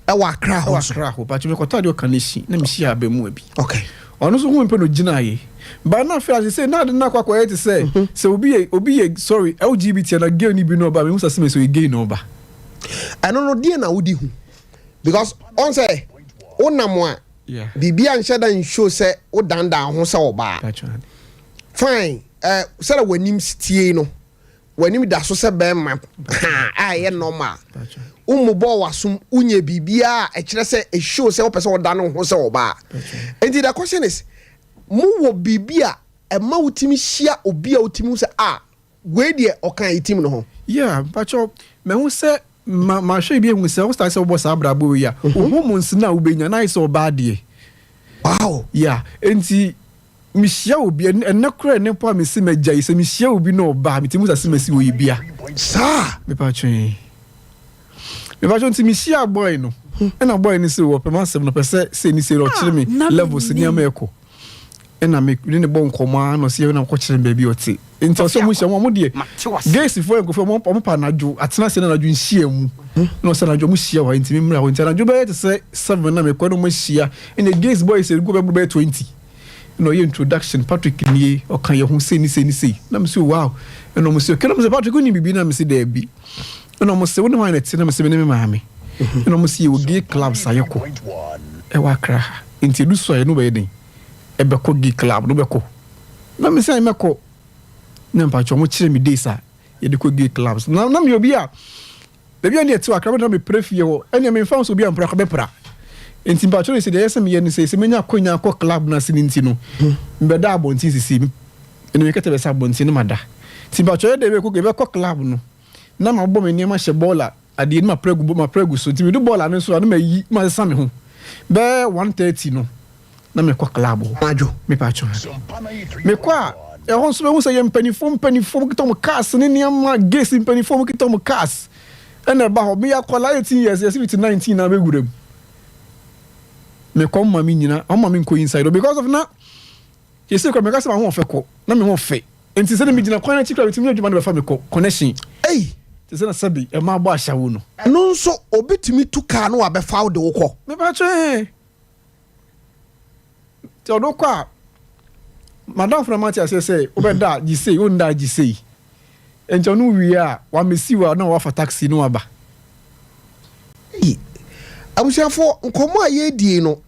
e wa akra ho ba cho me ko tade o kaneshi na me hia ba mu abi. Okay. Ono so hu mpe no gina ye ba na fe ase say na de na kwakwa yete say se obi sorry LGBT na gay ni bi no ba me musa se me so gay no ba eno no die na wodi hu because on say onamo a yeah. Bibia nhyɛ da show say o danda ho sɛ oba. Fine. Say wanim stie no. Wanim da so sɛ bɛma. Ye normal. Umubo wasum unye bibia e kyerɛ sɛ e show sɛ o pɛ sɛ o danda ho sɛ oba. And the question is mu wo bibia e ma wutimi hia obi a wutimi sɛ we de o kan itim no ho. Yeah, pacho me hu sɛ ma hwe bi hu se o start se obo sa brabo ya o homunsi na ubenya na iso ba de. Wow. Yeah, enti mi hia obi enakra ne po me se magya se mi hia obi no ba mi timu sa se masi wo yibia sa me pa twen enti mi hia boy no na boy ni se wo pe ma se no pe se ni se ro kire mi levels ni ameko na me ni bon koma no se na ko kire baby oti enti so mu hia mo de gays for go for mo pa na jo atena se na jo nhia mu no se na jo mu hia wa enti mi mra ho enti na jo be te se 7 na me ko no mo hia and the gays boys go be 20 no your introduction Patrick ni o kan ye hu se ni na me say wow no mo say ke no mo say Patrick ni bibi na me say there bi no mo say woni wan na ti na me say me maame no mo say o gay clubs ayeko e wa kra enti du so ye no be den e be ko gay club no be ko na me say me ko na mpa cho mo kire me days a ye de ko gay clubs na me obi a baby ani eti wa kra na me prefie ho eni me fa so obi ampra ko be pra enti mpa cho se de yesem ye ni se menya konya ko club na sininti no mbeda abonti sisi eni me kete be sa abonti no mada Timbacho de be ko ge be ko club no na ma bɔ me niam ahye baller ade ma pregu so timi do baller no so na ma yi ma sa me ho be 1:30 no na me ko club ho ajo me pa cho me kwa e hon so be hu say mpanifom kitom cars ne niam gas mpanifom kitom cars ena ba ho me ya kola 18 years yes 19 na be gurem me kom ma mi nyina o ma mi nko inside because of na you say ko me ka se ma ho fe ko na me ho fe enti se na me gina kwana chikra bitimi adwuma na be fa me ko connection te se na sabi e ma bo ahyawo no no so obetimi tu ka no abefa wo de wo ko me ba che te odo kwa madam Framati say obeda gisei onda gisei enti onu wi a wa mesi wa na wa fa taxi no aba abusiafo nkomo aye die no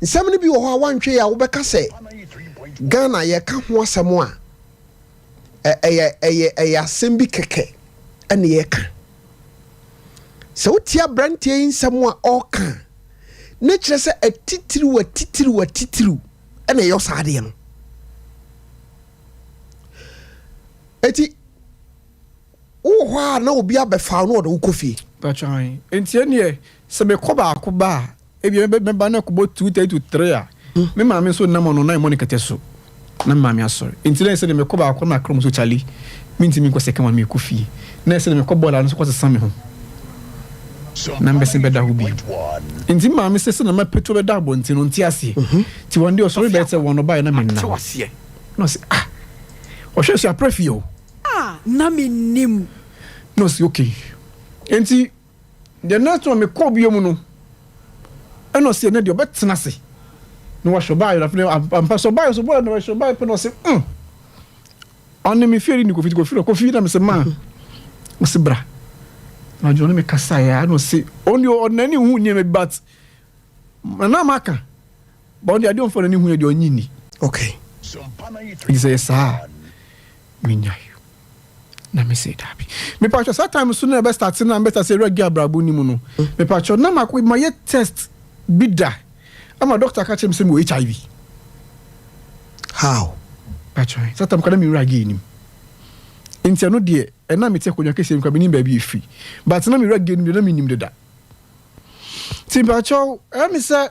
nsɛm no bi wɔ hɔ a wantwe ya wobɛka sɛ Ghana yɛ ka ho asɛm a ɛyɛ asɛm bi kɛkɛ ɛne yɛ ka sɛ wotia brantie yi nsɛm a ɔka ne kyerɛ sɛ atitiriw ɛna ɛyɛ saa adeɛ no eti wo hɔ a na obi abɛfa no ɔde wo kɔfie patran enti ene se me ko ba ebi me ba na ko bo 2 to 3 a me ma me so na mo no na mo ne kete so na ma me asori enti na se me ko ba na krom so chali minti mi ko se kan me ko fie na se me ko bola no so ko se sam me ho na mbese beda ho bi enti ma me se na ma peto beda abonti no nti ase ti wonde osori be se won no ba na me na no se o hwe sia prefio na me nim no se okay enti the next one me ko biom no eno se na de obetena se no wa shoba yo ampa shoba so bo na shoba pe no se on me fieri ni ko fi na me se ma mo se bra na jo no me kasa ya no se oni onani hu ni me but na maka ba oni ade on for ni hu de onyini okay he say sa minya na me say dabi me pa cho time so na be start na be start say regi abrabo ni mu no me pa cho na makwa ma ye test bida ama doctor ka chem say me HIV how pa cho so time kana me regi ni ntia no de e na me te konwa kese nkwa me ni ba bi efi but na me regi ni na me nim de da ti pa cho e me say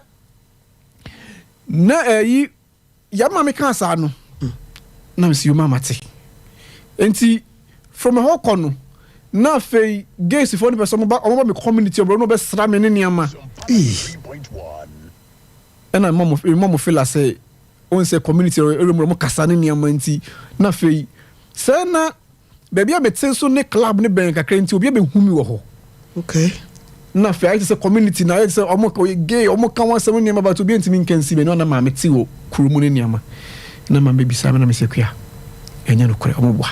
na yi ya ma me kan sa no na me say yo mama te enti from a whole corner na fe gays for the person ba me community bro no be sra me ne niama and mom feel like say on say community mo kasa ne niama nti na fe say na baby abeten so ne club ne ben kakra nti obi be humi wo ho okay na fe I say community na I say omo gay omo kan wan say niama ba to bi ntimi nkansi be no na ma me ti wo kurumu ne niama na ma be bisa na me sekua enya no kore omo bua.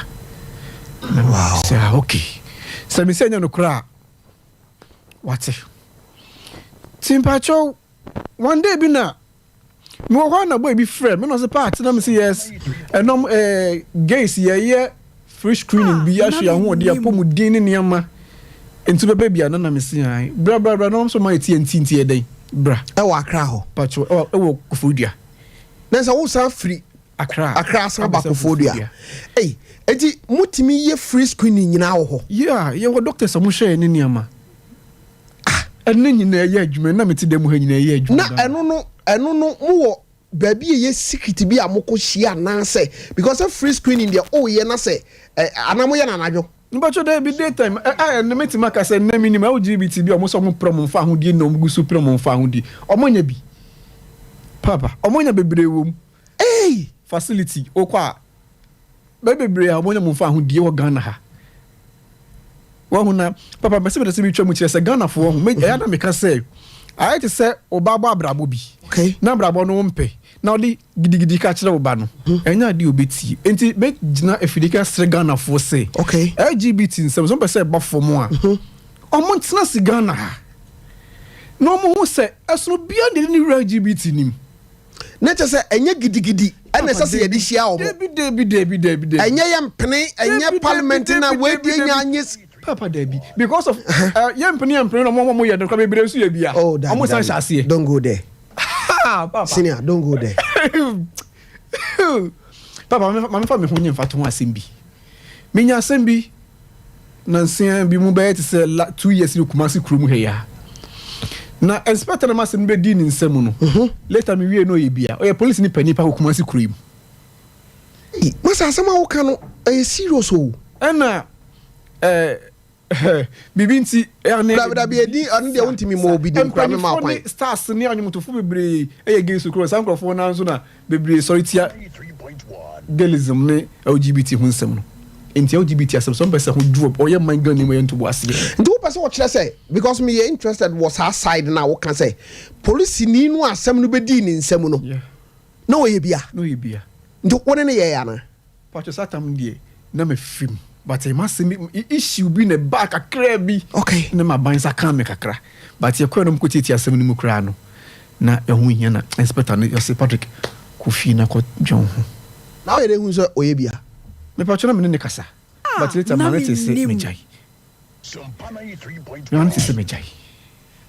Wow. Say okay. So me say no kra. What? Timpacho one day be na me wo na boy be friend me no say part na me say yes gays ye free screening bi ahwe ho de apomu din ne niama enti be bia na me say ai bra no so my TNT e den bra e wa akra ho pacho e wo Koforidua na say wo sa free akra sa ba Koforidua eti mutimi ye free screening nyina wo ho yeah ye wo doctor samu share ne niama enne nyina ye adwuma na meti dem ha nyina ye adwuma na eno no mu wo baabi ye secret bi amoko hia na say because of free screening there ye na say anamo ye na najo nbacho dey be daytime na meti maka say na minimum LGBT bi omo so mo promo fa ho di na omo gusu promo fa ho di omo nya bi papa omo nya bebre wom facility okwa bebre omo nya mo fa ho di wo Ghana ha wo na papa mese be se twa mu kire se Ghana fo ho me ya na me ka say I to say obaba abrabo bi okay na abrabo no mpe na odi gidigidi ka kire oba no enya di obeti enti be gina afidika sre Ghana fo say okay LGBT nsem so pese ba fo mo a omo ntena si Ghana no mo ho say esono bia de ni LGBT nim na che say enye gidigidi ene sase ye di hia omo debi enye ye mpene enye parliament na we di enya anye papa debi because of yempene no mo ye de kwa bebre so ye bia omo san shase don't go there papa senior don't go there papa me fa me ho nyem fa to ho asembi Minya sembi nansia bi mu be te say 2 years ni Kumasi krum he ya. Na inspector na masem be di ni nsem no. Later me wie no ye bia. O ye police ni pani pa Kumasi krum. Masa asama wo ka no e serious o. Ena bibinti da bi edi anu de wontimi mo obi di nkra me ma kwan. Stars ni anyumutofo bebre gay so cross ankrofo na nso na bebre sorry tia gayism ne LGBT hu nsem no. Enti LGBT asem some person who drop or your mind gun ni to boss. Nti wo person what say because me interested was her side na wo kan say police ni no asem no be di ni nsem no. Yeah. No ye bia. No ye bia. Nti wona ne ye ya na. Pacho satam die na me film but I must issue be in the back a crabby. Okay. Na ma banza kan me kakra. But ye kwa no mkoti asem ni mu kra no. Na ehun hia na inspector no say Patrick Kofi na ko John. Na ye de hu so oye bia. Me pacho na me ne kasa. But later man say me jai. Sompa 93.1. Me say me jai.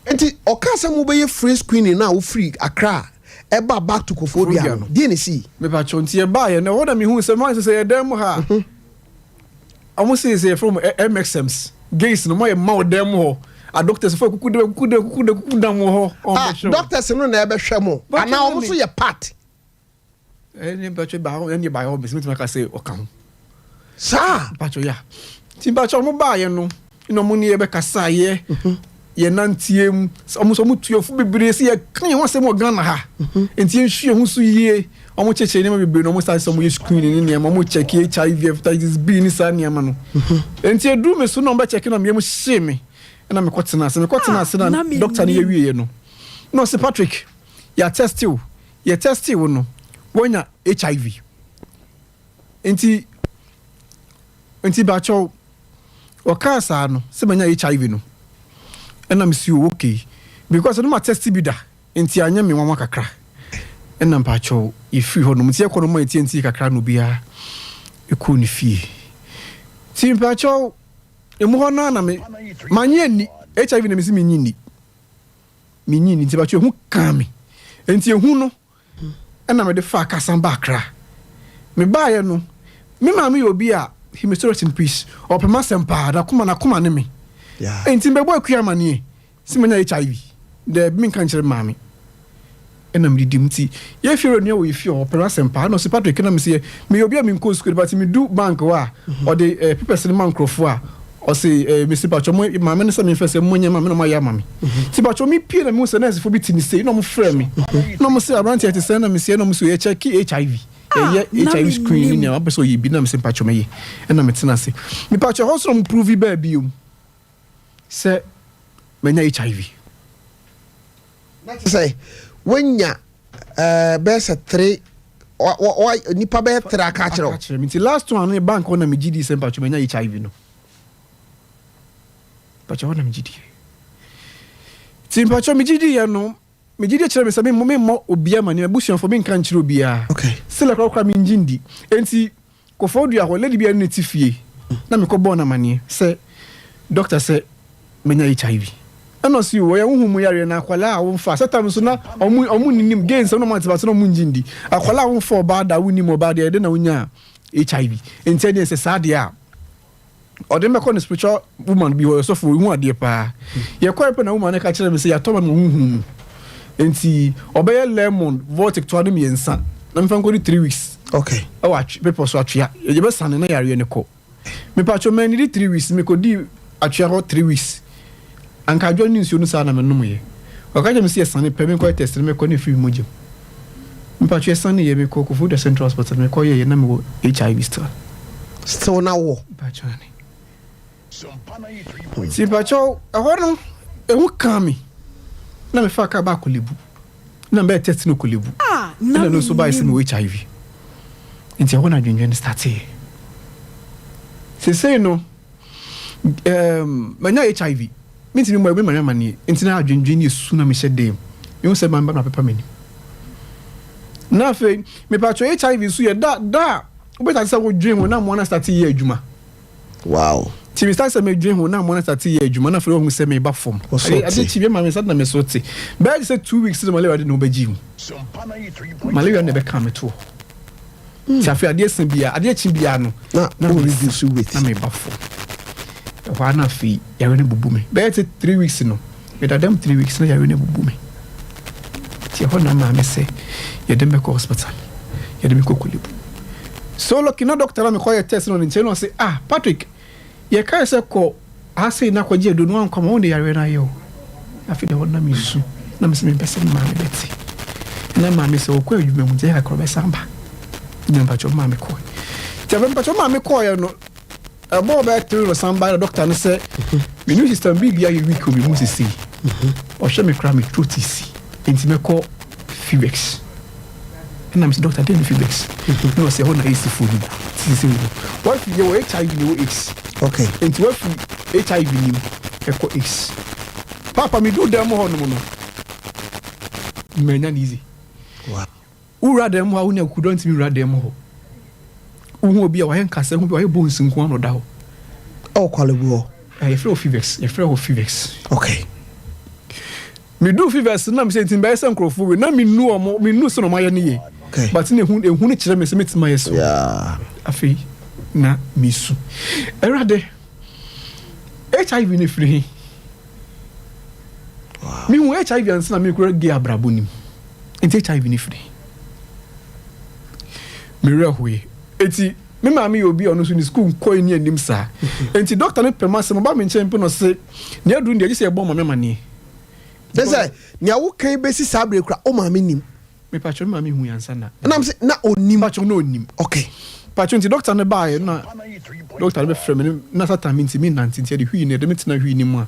Enti okasa mu be ye free screening na wo free Accra. Eba back to Kofodia no. Di ni si. Me pacho nti e ba ye na woda me hu say man say dem ha. Almost say from MXMs. Gays no more ma dem ho. A doctors for kukuda mo ho. Doctors no na ebe hwe mo. Ana o so ye part. Any pacho ba ho any ba ho be me ka say oka ho. Sa Pacho ya. Ti pacho mo ba ye no. Ino mo ni e be kasa ye. Ye nantiem omo so mo tuofo bebre se ye kan ho se mo Ghana ha. Enti en hwe ho so yie. Omo cheche ni ma bebre no mo start so mo ye screen ni mo check HIV hepatitis B ni sa ni ama no. Enti edu me so no ba check na me mo hye me. Na me kwotena ase na doctor ni ye wie no. No se Patrick ya test you. Ye test you no. Wonya HIV. Enti bacho wakasa no se manya HIV no. Ena misi okay because no ma test bi da. Enti anya me nwa kakra. Ena bacho ifi ho no mti ekọ no ma enti kakra no bia eku ni fie. Ti bacho emu ho na me manye ni HIV na misi minyi ni ti bacho hu kan me. Enti ehu no ena me de fa kasan ba akra. Me ba ye no me ma me obi a he may rest in peace. Or Pema Sempa, da kuma ne me. Yeah. And Timberboy Kuyamani, Simona HIV. The min country mammy. And I'm the dimty. If you're near with your Pema Sempa, no Patrick, can I say, may be a min cool school, but me do bank or the people in Mancrofoa, or say, Mr. Bacho, my minister, me first, and my mammy. Tibacho me peer and most and for beating say, no more friend me. No more say, I ran here to send a Monsieur no Monsieur HIV. HIV screening ya abeso yi bi na me pacho me e na me tena se me pacho hoso improve baby se menya HIV that say when ya best 3 o nipa be 3 aka kire me ti last one na bank na me gidi se pacho menya HIV no pacho na me gidi ti pacho me gidi ya no me gidi kire me se me mo obia mani abusuan fo me nkan kire obia okay sila kwa me njindi enti ko fodu a lady bia neti fie na me ko bona mani se doctor se menya HIV ano si wo ya humu yare na akwala a wo mfa setam so na omu ninim gains no mate ba so no mu njindi akwala wo mfa oba da wo nim oba de na wonya HIV enti ade se sade a ode me ko spiritual woman bi ho so for hu ade pa ye ko pe na woman ka kire me se ya to ma no humu enti obeye lemon vortic to ade me yensa na mfa nkodi 3 weeks okay watch people so atwea ye be sane na yare ne ko me pacho man ni 3 weeks me ko di atwea ho 3 weeks anka dwo ni nsuo no sa na me nom ye okaje me se sane pe me ko test me ko ne fi mojem me pacho sane ye me ko ko food central hospital me ko ye na me wo HIV still na wo pacho ni si pacho ahono e hu kami na me fa ka ba ko lebu na me test no ko lebu na no so ba se me HIV nti I wanna join start here. Say no manya HIV means me mo be manya mani nti na adwendwen yesu na me hyedem you say man ba na papa mani na fe me pa cho HIV so ye da obeta say wo dwen ho na mo na start here adwuma wow ti me start say me dwen ho na mo na start here adwuma na fe wo say me ba form ade ti be ma me start na me so ti be say 2 weeks no malaria de no be ji hu malaria ne be come to Safi ade sembia ade chimbia no na reduce weight na me bafo wa na fi yare ne bubu me be 3 weeks no me da dem 3 weeks na yare ne bubu me ti ho na ma me se ye dem ko hospital ye dem ko kulibu so lucky na doctor na me ko ye test no nche no say Patrick ye kai se ko ase na ko je do no an ko mo de yare na yo afi de wona me su na me se me pese ma me beti na ma me se o ko adwuma mu je ha ko be samba nyamba cho ma me ko ti abempa cho ma me ko ye no abo ba tru samba doctor no say me new system bibia ye week o me mu sisi o hwe me kra me trotisi enti me ko Fibex and I'm doctor dey Fibex no say ho na AC food sisi what you HIV no X okay enti what HIV ni e ko X papa me do dem ho no no me nya easy wow ura dem ho una ku don't me ura dem ho uhu obi a wa nkase hu bi wa bo nsinko no da ho kwalebu ho e free Fibex okay me do Fibex na me say tin ba ese nkrofo we na me nu so no ma ye ne ye okay but ne hu ne kire me se metima ye so yeah afi na misu erade HIV ne free wow me hu HIV ansa na me kura ge abrabo nim enti HIV ne free me rehoe eti me ma me obi ono so ni school ko ni anim sa enti doctor ne pema se mo ba me nche no se ne adu ndi agise e bo ma ne Dese ni awu kan besi sabre kura o ma me nim me patcho ma me hu yansa na am say na onim patcho no onim okay patcho nti doctor ne ba na doctor be frame na satan nti me nanti nti de hwi ne de metina hwi ni mu a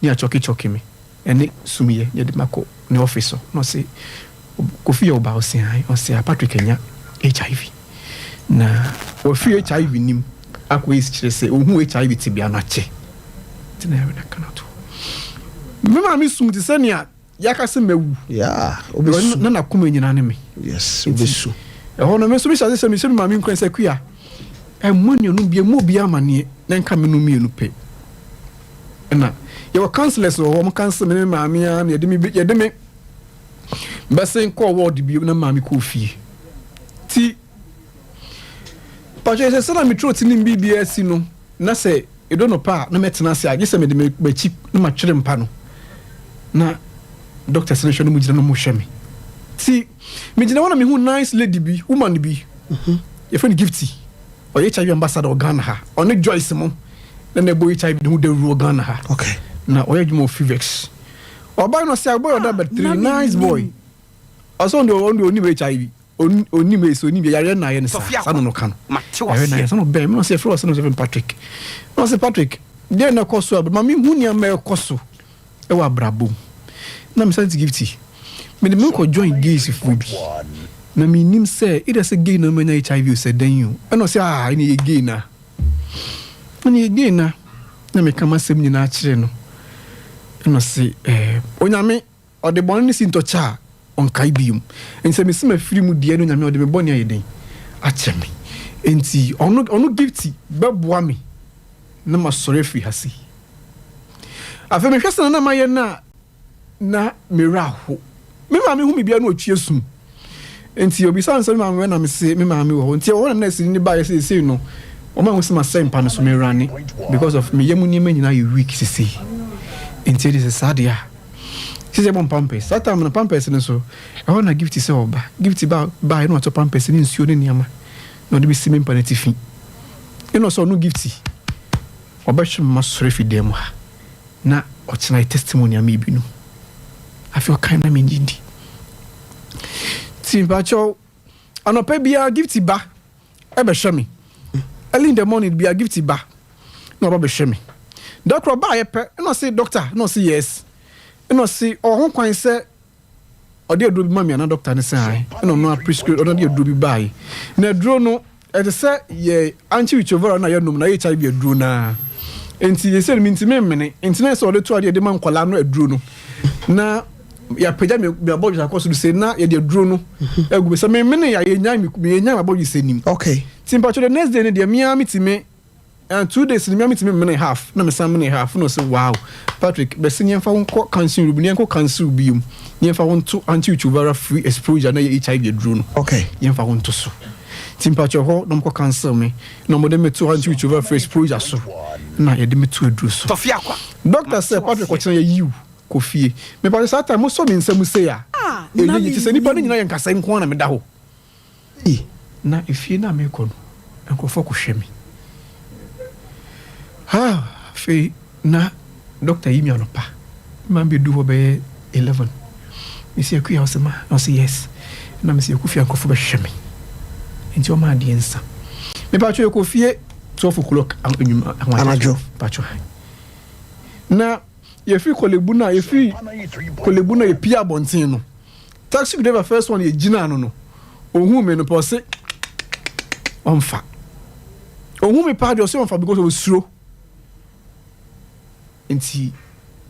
ni a choki me ene sumiye ye de mako ne office no say kofi o ba o say Patrick enya HIV na o fi HIV nim akwa isi kire say ohun HIV tibia na che tina ya na kanato me ma mi sum ti senia yaka se mewu yeah obesu na kuma nyina ne me yes obesu e hono me so bi se me ma mi nkwen se kua e monyo no bia mo bia amane na nka me no mienu pe na ye wa counselors wo mo counsel me ma mi a na ye de me besen ko ward bi na ma mi ko fie ti paje se na mi troti ni BBS no na se e do no pa na metena se age se me de me chi na ma twere mpa no na doctor selection mu gina no mo hweme ti me gina wona me hu nice lady bi woman bi ye friend gifty o HIV ambassador Ghana ha on Joyce mo na boy HIV de hu de ru Ghana ha okay na o ye mo Fibex o boy no say boy o da but nice boy also on the HIV oni me so ni bi yare na ye ne sa no kan yare na ye so no be me no say fro so no Patrick no say Patrick dey na koso but mami hu ni am e koso e wa brabo na me sent gifty me de me ko join gays food na me nim say it is a gay na manya HIV say dan you e no say ni gay na na me kama sem ni na kire no e no say onyame o de bon ni sinto cha on kai bium ense me sima firi mu die no nyame o de me boni ayeden a chemi enti ono gifty beboa me na ma sore fi hasi afa me hwesa na maye na miraho me ma me hu me bia na otwie sum enti obi san so me ma na me se me ma me wo enti wo na si ni ba ye se no o ma hu se ma sempa no so me rani because of me yemu ni manyina you weak sisi enti this is sadia sisi bon pampers that time na pampers no so I want to gift se oba gift ba no to pampers ni nsuo ni niama no de bi si me mpa na tifi no so no gift oba hwe ma sore fi dem ha na o china testimony am bi no afi o kan na me ndidi tin ba cho anopa bia gift ba e be hwe me early in the morning bia gift ba no ba be hwe me doctor ba ye pe no say doctor no say yes no say o ho kwan se o de aduro bi mami na doctor ne say no no prescribe o de aduro bi bai na aduro no e de say ye antiretroviral na ye num na HIV aduro na enti ye say minti memmene enti na say o de to ade de man kwala no aduro no na ya peja me abodi akoso do say na ye de aduro no egu be say memmene ya ye nya me nya abodi say nim okay timpa cho the next day ne de mia mitime and 2 days ni me minute half na me sam minute half no say wow Patrick be sin yemfa won ko cancel rubu ni enko cancel bium ni yemfa won to antiretroviral free exposure na HIV aduro no okay yemfa won to so Timpacho ho no cancel me no more me 200 to over fresh project so na ye de me to adru so Tofia kwa doctor say Patrick ko chen you kofie me pa say time so me nsam say ya enyi ti say nipa no nyina ye nkasa nko na me da ho na ifie na me ko no enkofo ko hwe me fe na doctor yi mi anopa man be do ho be 11 me say ku ya ma I say yes na me say ku fie enkofo be hwe me nti o ma de nsa me pa cho ko fie 12 o'clock anajo pacho na ye fi kolebuna ye fi kolebuna ye pia bontin no taxi driver first one ye gina no ohun me no pose onfa ohun me pa de so onfa because of suro nti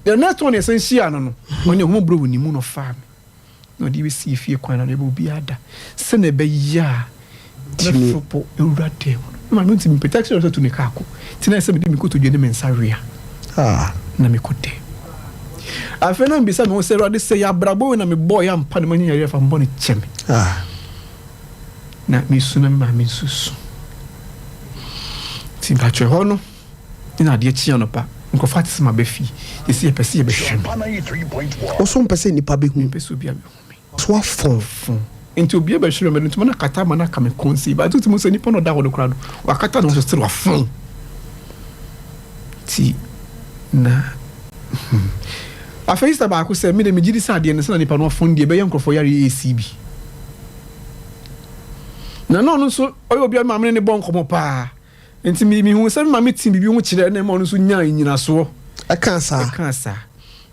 the next one essential no when you bro ni mu no farm no di we see fie kwan na be obi ada se na be ya fopo eurate ma me ntimi protection so to ne kako tina se me di me ko to dwene me nsawea na me kote afena mbisa me se rade se ya brabo na me boy am pa na manya yare fa mboni cheme na mi suna ma mi susu ti ba che hono ina de chi ono pa nko fatis ma be fi esi e pese e be hwem o so mpese nipa be hu pese obi a be hu so afon into obi e be hwem me ntuma na kata ma na ka me konsi ba tutu mo se nipa no da ho do kra do wa kata no so still afon ti na afeista ba ko se me de me gidi sa de ne se na nipa no afon de be ye nkrofo yare ACB na no so oyo obi ma me ne bon komo pa enti mi hu se ma me tim bibi hu kire na ma no so nya nyina so e kan sa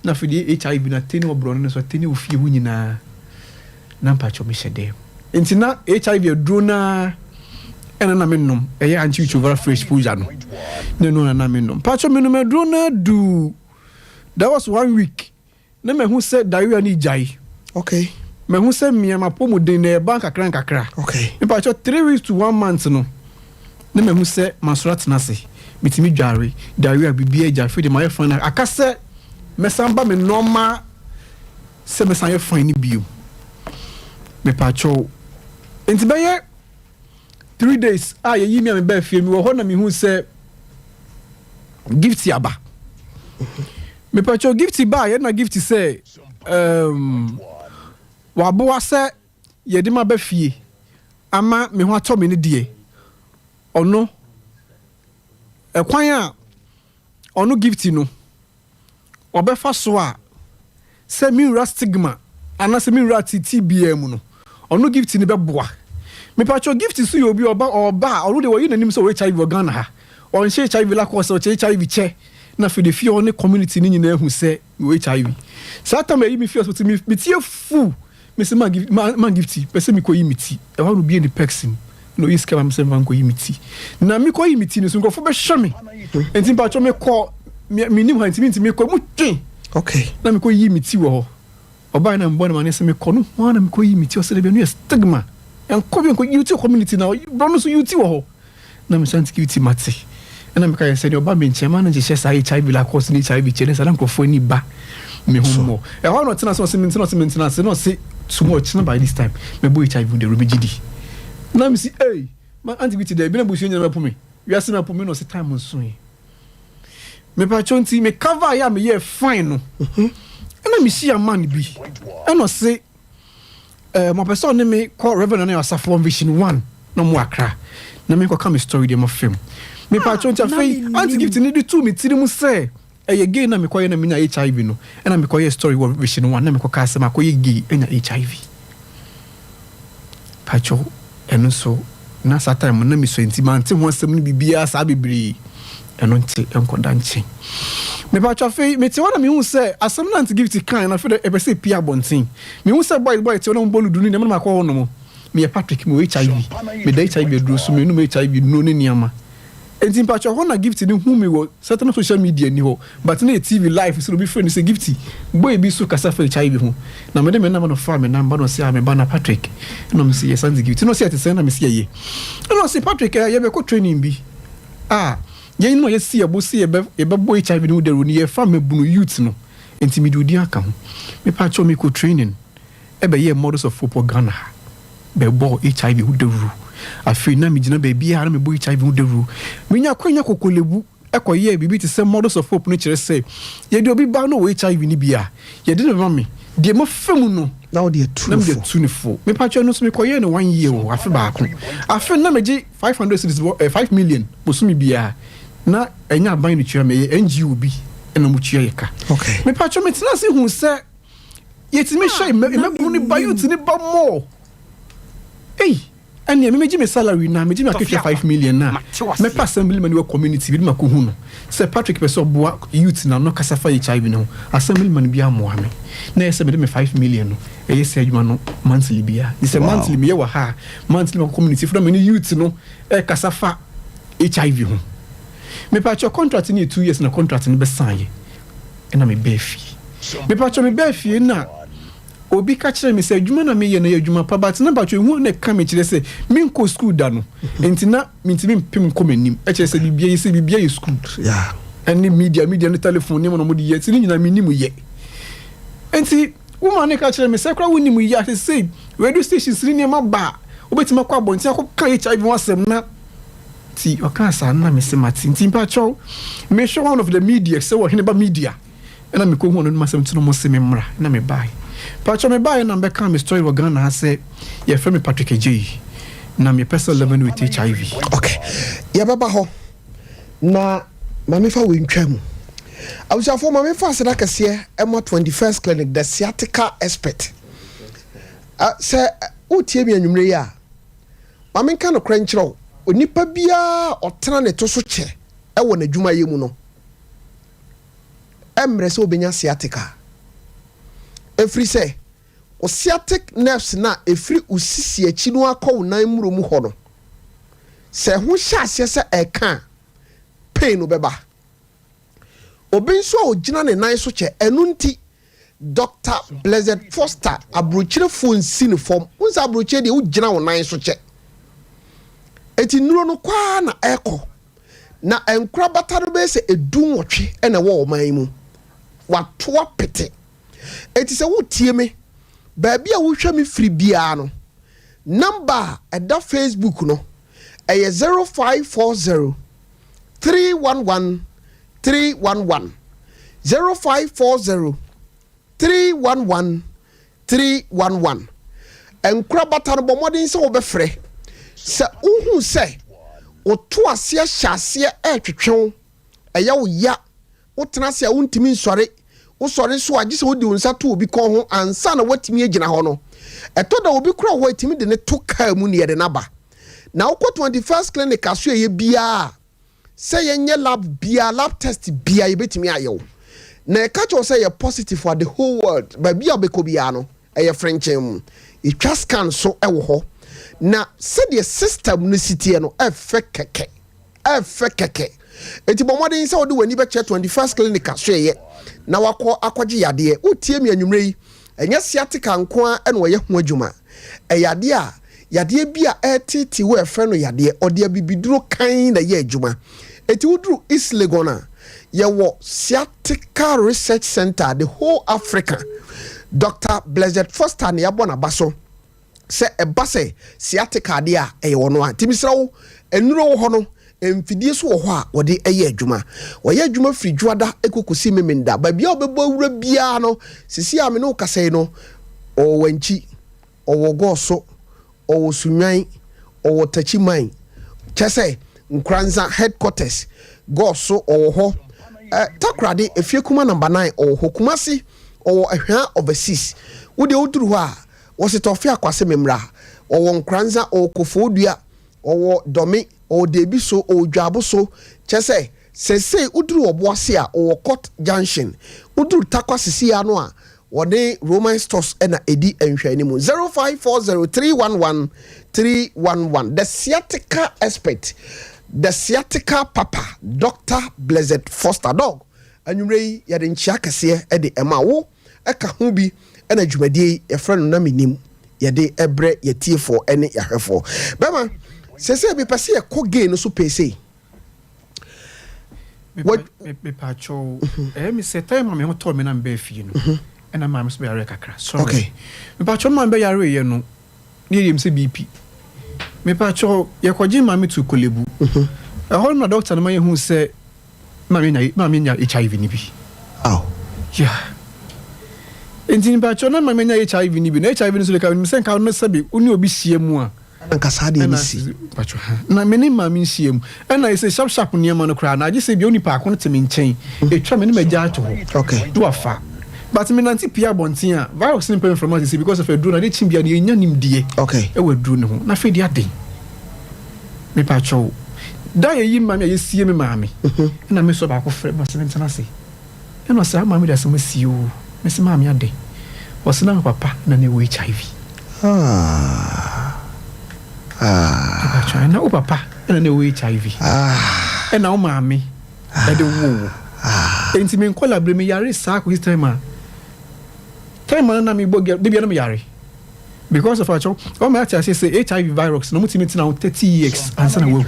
na fidi HIV na teni obro no so teni ofie hu nyina na mpacho me hyede enti na HIV adro na ena na mennom eye anchi chuva fresh puja no ne na mennom mpacho mennom adro na do that was 1 week na me hu se diarrhea ni jai okay me hu se miama pomodin na bank kakra okay mpacho 3 weeks to 1 month no na me hu se masurat na se mitimi dware diarrhea bibia ja fe de my friend akase mesamba me normal se me san fine ni bio me pacho enti be ye 3 days ye yimi me ba fie mi wo ho na me hu se gift yaba me pacho gift ba ye na gift se wa bo ase ye de ma ba fie ama me ho ato me ne die ono ekwan a ono gift no obefa so a se mi ra stigma ana se mi ra TBM no ono gift ni beboa me pacho gift so you obi oba already wo yinanim so HIV organ ha on she HIV la ko so HIV che na for the fear on community ni nyina hu se HIV sata me mi fear so ti mi tie fu me se ma gift pese mi ko yimiti e wa no bi ni pexim no iska ma se man ko yimiti na mi ko yimiti ni so ko fo be hwame enti pacho me ko mi nim han ti mi ko mu twen okay na mi ko yimiti wo ho oba na mbo na mane se me ko no ho na mi ko yimiti o se de be no stigma en ko bi ko yuti community na bro no so yuti wo ho na mi santi yuti mate na mi ka ye se de oba me nchema na je sa HIV la cause ni HIV chene sa na ko fo ni ba me hu mo e ho no tena so se mintina se no se too much na by this time me bo HIV de rumigidi na mi si ma anti-biti de bi na busu nyama po me wi ase na po me no se time nso yi me pa chonti me cover ya me ye fine no na mi si man bi e no se mo person ne me call reverend na Asafo Vision 1 no mo akra na me ko come story de mo film me pa chonti afei anti-gift ni de tu me tiri mu se ye gay na me ko ye na me nya HIV no e na me ko ye story wo Vision 1 na me ko ka se ma ko ye gay enya HIV pa cho eno so na satime na mi so intimante ho asem ni bibia sa bibiri eno nti enkoda nche me pa chafe me ti wana mi hu se asem na anti-gift kan na fe de epese pia bontin me hu se boy ti wana mbolu dunu ne ma ko ho no mo me Patrick mo HIV me da HIV duro so me no me HIV no ne niama enti pa cho ho na gift ni hu me wo certain social media ni ho but na TV live so be friend say gift boy bi so kasa fe HIV ho na me de me na ma no fa me number no say me ba na Patrick no me say yes anti-gift no say at say na me say ye no say Patrick ye be ko training bi ye no ye see abosi ye be boy HIV no de ro ni ye fa me bunu youth no enti me do di aka ho me pa cho me ko training e be ye models of football Ghana bɛbɔ HIV ho dawuru afei na megyina baabi a na mebɔ HIV ho dawuru menya kwanya kokolebu ɛkɔyɛ biribi te sɛ models of hope no kyerɛ sɛ yɛde obi ba no wɔ HIV ni bia yɛde ne ma me deɛ mafa mu no na wode atu ne fo mepatwɛ no so mekɔyɛ ne 1 year o afe baako afe na megye 500 cities 5 million bosome bia na ɛnya aban no tua meyɛ NGO bi ɛna mu tua yɛ ka mepatwɛ metena se hu sɛ yɛtumi hyɛ mɛbu ne ba youth ne ba mɔ ɛnea memeji me salary na meji me akehwɛ 5 million na mepa assembly man we community bi ma ko hu no sɛ Patrick person boa youth na no kasa fa HIV no assembly man bi amoa me na yɛ sɛ me 5 million no ɛyɛ sɛ adwuma no monthly bia this monthly me yɛ wɔ ha monthly ma community from me youth no kasa fa HIV ho mepa cho contract ni 2 years na contract ni be sign na me be fi mepa cho me be fi na obi ka kyerɛ me sɛ adwuma na meyɛ na yɛ adwuma pa but na batwe hu na ka me kyerɛ sɛ menkɔ school da no enti na mentimi mpem kɔ m'anim ɛkyerɛ sɛ bibia yɛ school ɛne media no telephone ne mo de yɛ ti ne nyina menim yɛ enti woman ne ka kyerɛ me sɛ kora wonim yɛ ate sɛ radio station siri ne ma ba wobɛtimi akɔ abɔnten akɔ ka HIV wasɛm na ti ɔka sa na me sɛ mate enti mpa kyɛw me show one of the media sɛ wɔ hene ba media ɛna me kɔ hu no ma sɛm tino mo sɛ me mmra na me bae Pacho me buy na mbeka me story wa Ghana say ye frame Patrick J na me person level with HIV. Okay. Ya baba ho. Na mame fa we ntwam. Abusafo mame fa aseda kase ema 21st clinic the sciatica expert. Say utie mi anwumre ya. Mame nka no kra nkyerɛw. Onipa bia otena ne to so che e wo na dwuma ye mu no. Emre se obenya sciatica. Every say sciatic nerves na efri usisi achi no akɔ nan muro mu hɔ no sɛ ho hyase sɛ ɛka pain no bɛba obi nso a ogina ne nan so kyɛ ɛnu nti Dr. Blessed Foster abrochirefo nsi ne fam unsa abrochire de ogina wo nan so kyɛ eti nuro no kwa na ɛkɔ na enkura bataro be sɛ edu nwɔtwe ɛna wɔ ɔman mu wato apete eti se wotie me baabi a wohwɛ me firi bia no number ɛda Facebook no ɛyɛ 0540 311 311 0540 311 311 enkura bata no bomodin se wobɛfrɛ sɛ uhu sɛ oto ase hyase ɛtwetwew ɛyɛ wo ya wotena se a wontimi nsɔre usori so agye se wodi unsa to obi kon ho ansa na watimi agina ho no eto da obi kura ho atimi de ne to ka mu ne ye de naba na ukọ 21st clinic aso ye bia se ye nye lab bia lab test bia ye betimi ayewo na e ka cho se ye positive for the whole world ba bia obeko bia no e ye frenchen mu e twa scan so e wo ho na se the system no sitie no e fe keke eti bomodin se wodi wani be che 21st clinic aso ye na wakɔ akɔgye yade utie mi anwumre yi enya sciatica nko a na wɔyɛ ho adwuma yade a yade bi a etiti wo efre no yade ɔde abibiduro kan na yɛ adwuma eti wuduru East Legon ye wo sciatica research center the whole Africa Dr. Blessed Foster ne yabɔ na baso se eba se sciatica de a ɛyɛ wono a timisra wo enuro wo ho no emfidie so wo ho a wode eye adwuma woyɛ adwuma firi dwada ekokosi memenda ba bia obebo awura bia no sisi ame no kasai no o wanchi o wo goso o wo sunwan o wo tachiman chese nkranza headquarters goso o wo ho takrade efie kuma number 9 o ho kumasi o wo ahwa overseas wode woduru ho a wo se tofi akwase memra o wo nkranza o kofodua o wo domi o debi so o dwabo so chese sese uduru oboase a o court junction uduru takwa sisi ya no a wode Roman stores na edi enhwani mu 0540311311 the sciatica expert the sciatica papa Dr. Blessed Foster dog anwumrei ya de nchia kase e de ema wo eka ho bi na dwumadie ye frɛ no na menim ye de ebre ye tiefo ene yahwefo bema sese bi pese ko gain no so pese what me pacho me say time me ho to me na mbe fie no and I'm so be kakra sorry okay me pacho man be yare ye no near say BP. Me pacho ya kwaji mami to kolebu. Hɔ na doctor no ma yɛhu sɛ mami nya HIV ni bi. Aw. Yeah. Enti ba cho na mami nya HIV ni bi. Na HIV no so le ka mi sɛ nka no sɛ bi oni obi hie mu a. Nka sa de ni si. Ba cho. Na me ne mami hie mu. Ɛna yɛ sɛ sharp nneɛma no kra na agye sɛ bi oni pa ko no temi nkyɛn. Etwa me ne magya ato hɔ. Okay. Do afa. But me nanti pia bonten a virus ni pem from us because of a drone na de chimbia ne nya nimdie. Okay. E wa drone ho. Na fe di aden. Me pa cho. Da ye yi mami ye sie me mami na me so ba ko frɛ ma se ntena se e no sa mami da se ma sie o me se mami ade o se na papa na ne wo HIV na o papa na ne wo HIV e na o mami e de wo enti me collaborate me yare sa ko this time na me boge de bia na me yare because of actual o me acha say HIV virus no mutimi tina 30 years ansa na wo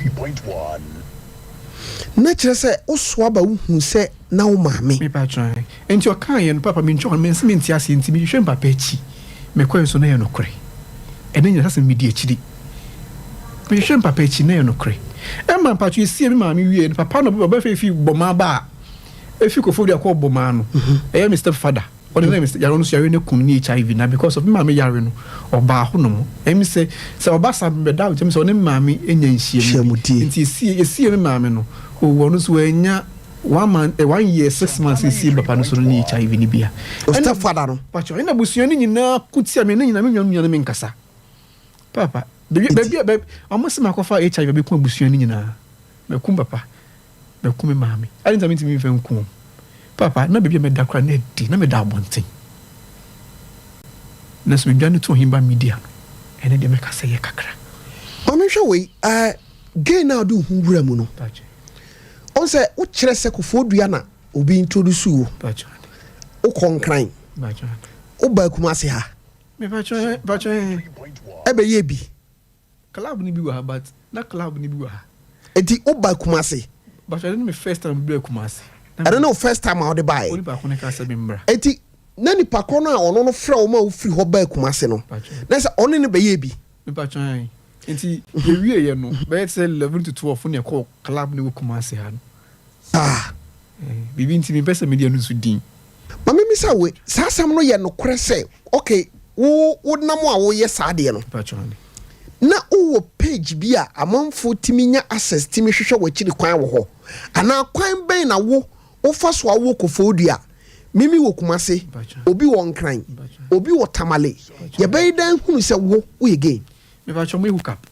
na kyerɛ sɛ wosoa ba wohu sɛ na wo maame me pa try enti o kan ye no papa me ntwa me nse me ntia se enti me hwehwɛ papa achi me kɔ so na ye no kore ene nya sase me di achi me hwehwɛ papa achi na ye no kore e ma pa twa sie me maame wie no papa no baba fe fi boma ba e fi kofo dia kɔ boma no e ye me step father on the name is yaro no so yare ne kun ni HIV na because of me maame yare no oba ho no mo e mi say oba sa be da o temi so ne maame enya nhie mu nti sie me maame no o wono so enya 1 year 6 months sie papa no so ni HIV ni bia o step father no pacho ina busuan ni nyina kutia me nyina me nwa me nkasa papa be almost ma ko fa HIV be ku busuan ni nyina me kum papa me kum me maame ali ntami ntimi fe nku papa na bebia me da kra na di na me da abonten na so bia ne to himba media ene de me ka se ye kakra ɔno hwɛ wei gay na do hu wura mu no on se wo kyerɛ sɛ kofo dua na obi introduce wo wo konkran wo ba kuma se ha me bacho ebe ye bi club ni bi wa but na club ni bi wa enti wo ba kuma se bacho me first time bi kuma se I don't know first time how they buy. Only ba kone ka se bi mbra. Eti na nipa ko no a ono no frɛ wo ma wo firi hɔ ba kumase no. Na sɛ ɔno ne bɛyɛ bi. Me pa chan. Enti ye wie ye no. Be say 11 to 12 ne call club ne wo kumase ha no. Bibi nti me pese media no so din. Ma me misa we, saa sam no ye no korɛ sɛ, okay, wo nam a wo ye saa de no. Pa chan. Na wo page bi a amanfo timi nya access timi hwehwɛ w'akiri kwan wo hɔ. Ana kwan bɛn na wo fa so awo kofodua mimi wo kumase obi wo nkran obi wo tamale ye bɛyi dan hunu sɛ wo ye game me ba cho me hook up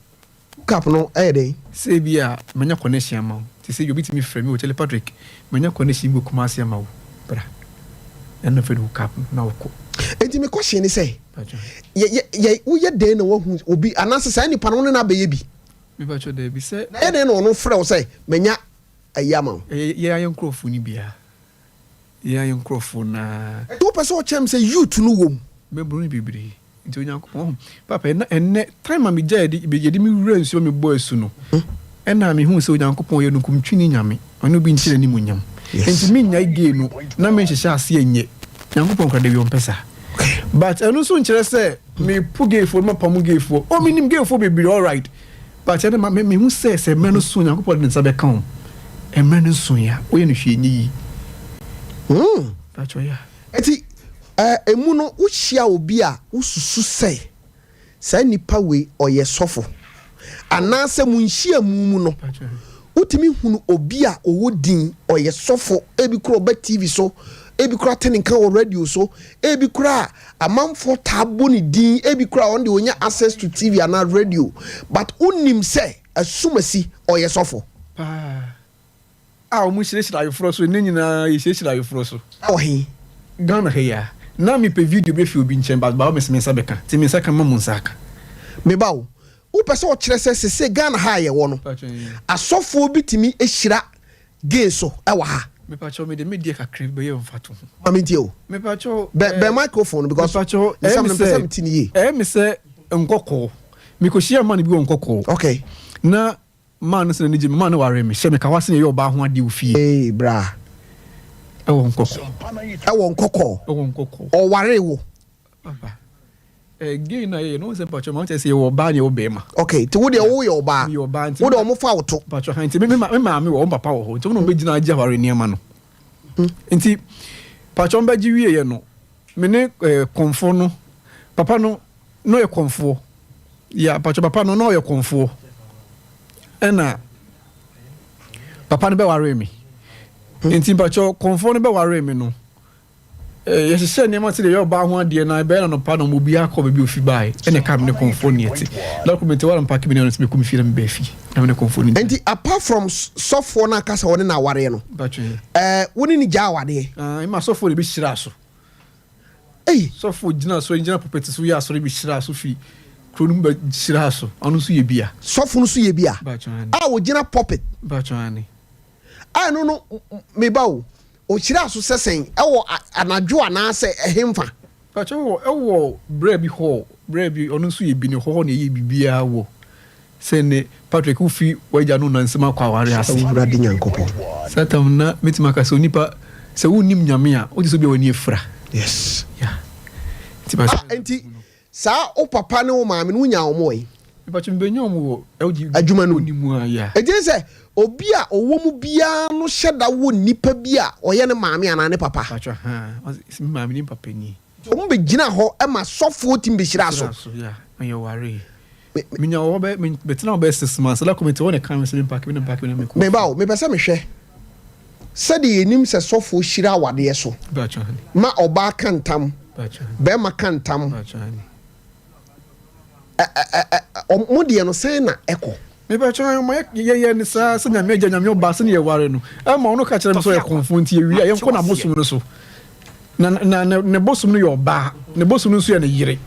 no dey say bia manya connection ma ti say obi timi frɛ me wo tele Patrick manya connection wo kumase ma wo bra ɛna fe hook up na wo ko enti me question ni sɛ ye wo ye den na wo hu obi anase sɛ nipa no na bɛyɛ bi me ba cho dey bi sɛ na den no frɛ wo sɛ manya ayama ye ayen crofo ni bia ye ayen crofo na to person o chem say youth no wom me bro ni bibiri nti onyankopon papa enne time me jade be mi wura nsuo me bo asu no ena me hu se onyankopon ye no kumtwini nyame ono bi ntire ni munyam nti me nya ige no na me hyehyɛ ase enye nyankopon kra de wi ompesa but eno so nkyere se me puge fo ma pamu ge fo o minim ge fo bibiri all right but ena me hu se me no so nyankopon de nsa be kan emre no so ya wo ye no hwe nyi pacho ya eti emu no wo hia obi a ususu sɛ saa nipa we ɔyɛ sɔfo anase mu nhia mu no utimi hunu obi a owo din ɔyɛ sɔfo ebi kura oba TV so ebi kura teninka o radio so ebi kura amanfo tabo ni din ebi kura on de onya access to TV and radio but unim sɛ asumasi ɔyɛ sɔfo mu shirishira yofro so ne nyina yishirishira yofro so ohi Ghana heya na mi pe video be fi obi nchen ba me se beka ti me saka mamu nsaka me bawo wo pese o kire se Ghana ha ye wo no asofo obi timi ehira gay so e wa ha me pa cho me de media kakre be ye mfato amenti o me pa cho be microphone because pa cho me se nkoko me ko share man bi wo nkoko okay na man se ni je man ware me she me ka wase ye oba ho ade ofie bra e wo nkoko o ware wo papa again na no say pacho ma say wo ba ne wo be ma okay ti wo de wo ye oba wo de omo fa woto pacho han ti me wo papa wo ho ti wo no be gina agya ware niam no nti pacho mba gi wie ye no me ne konfo no papa no ye konfo ya pacho papa no ye konfo ena papa no be ware mi nti pacho konfo no be ware mi no yes se ne ma se yo ba ho ade na be na no pa no mo bia ko be ofi bai ene kam ne konfo ni eti document wala mpa kimi ne no se me kum fi na me be fi na me konfo ni enti apart from sofo na kasa woni na ware no woni ni ja wade ma sofo le bi shira so sofo gina property so ya so le bi shira so fi kronum be shira so anu so ye bia sofo no so ye bia wo gina puppet no me bawo o chira so sesen ewo anadwo anase ehemfa pacho ewo brebi ho brebi onu so ye bi ne ho ne ye bibia wo se ne Patrick ufi waja no nansema kwa ware ase urade nyankopon satam na metima ka so nipa se wonim nyame a odi so bi wani efra yes yeah tipa enti sa o papa ne o maame no nya omo yi pacho mbenyo mo eji adwuma no ni mu aya eje se obi a owomu bia no hyeda wo nipa bia oye ne maame ana ne papa pacho si maame ni papa ni o mbe gina ho e ma sofo tim be shira so yeah ayo ware minya wo be betina be 6 months la committee won e kan se pack me ko me ba o me pesa me hwe sadi enim se sofo shira wade so pacho ma oba kantam pacho be ma kantam pacho mo de no sen na eko me ba cho mo ye ni sa nyame agya nyame oba se ne ye ware no e ma ono ka kire me so ye konfonti ye wi ye nko na bosum no so na ne bosum no ye oba ne bosum no so ye ne yire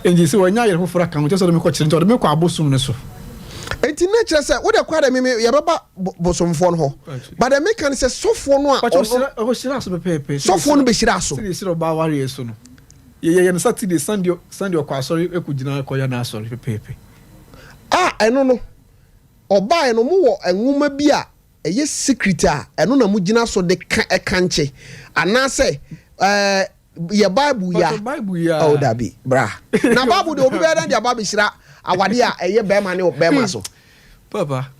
enji se wanya yire fofora kan cho so me ko kire nto me ko abosum no so enti na kire se wo de kwa da me ye baba bosumfo no ho but the make kan se sofo no a o shira so pepe sofo no be shira so se shira oba ware ye so no ye no Saturday Sunday kwa sorry ekugina ko ya na sorry pepe eno no oba eno mu wo enwuma bi a eye secret a eno na mu gina so de kanche anase ye bible ya oh dabi bra na bible de obi be dan dia bible shira awade a eye be ma ne be ma so papa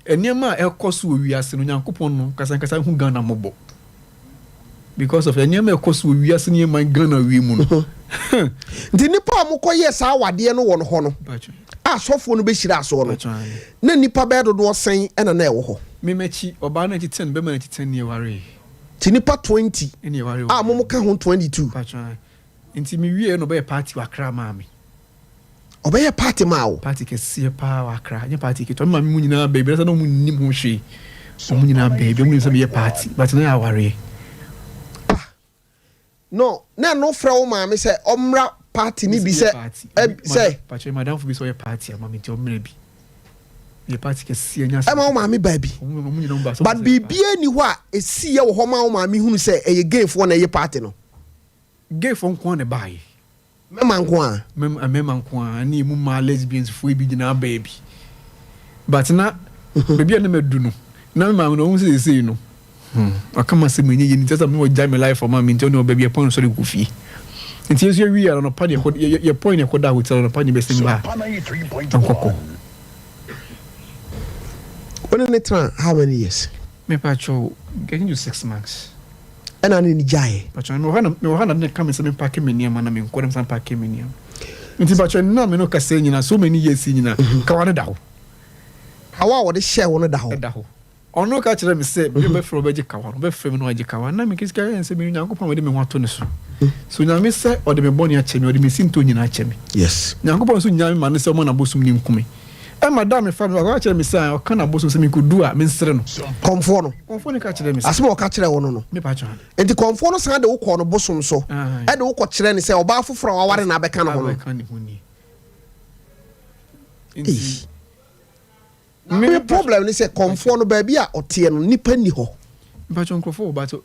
eniema ekoso owiase no nyankopon no kasa hu Ghana mobo because of eniema ekoso owiase ne man Ghana wi mu no ndi nipa amukoye sa awade no won ho no sofo no be shira so no na nipa be dodo sen ena na ewo ho me mechi oba na 10 be ma 10 ne ware ti nipa 20 ne ware momo ka ho 22 nti mi wie no be party wakra ma me obeye party ma wo party ke sie pa wakra nye party ke to ma mi nyina baby na no mu nim ho hwe so mu nyina baby mu nim se be party but na ya ware no na no fra wo ma me se omra party ni bi se pacho madam fu bi so ye party ama me ti omre bi ye party ke sie nya ma wo ma me ba bi but bibia ni ho a esi ye wo ho ma wo ma me hunu se eye game fo na ye party no game fo nko ne bae mema nko a mema nko a ni mu ma lesbians fo bi gina baby but na baby na medu no na me ma no hu se no akama se menye ye ni tesa me wo jam me life for ma me nti no baby e pon so de kufi nti yesu wi ya no pa de ye point e koda hotel no pa ni besim ba ankoko when in the how many years me pacho getting you 6 months and ani ni jaye pacho me hana ne come se me pack me niam na me nko dem san pack me niam nti pacho na me no ka se nyina so many years nyina ka wane da ho hawa wo de share wo no da ho ono ka kire me se be fro be jikawa be fro me no ajikawa na me kisika en se me nyankopon we de me ho ato ne so nyame se o de me boni a chemi o de me sinto nyina a chemi yes nyankopon so nyame ma ne se mo na bosum ni nkumi e madam me family ka kire me se o ka na bosum se me kudu a me nsere no komfo no ka kire me se asema o ka kire wo no me pa cha enti komfo no san de wo ko no bosum so e de wo ko kire ne se o ba foforo wa ware na be ka no ho no me problem ni say komfo no ba bi a ote no nipa ni ho ba chon krofo ba to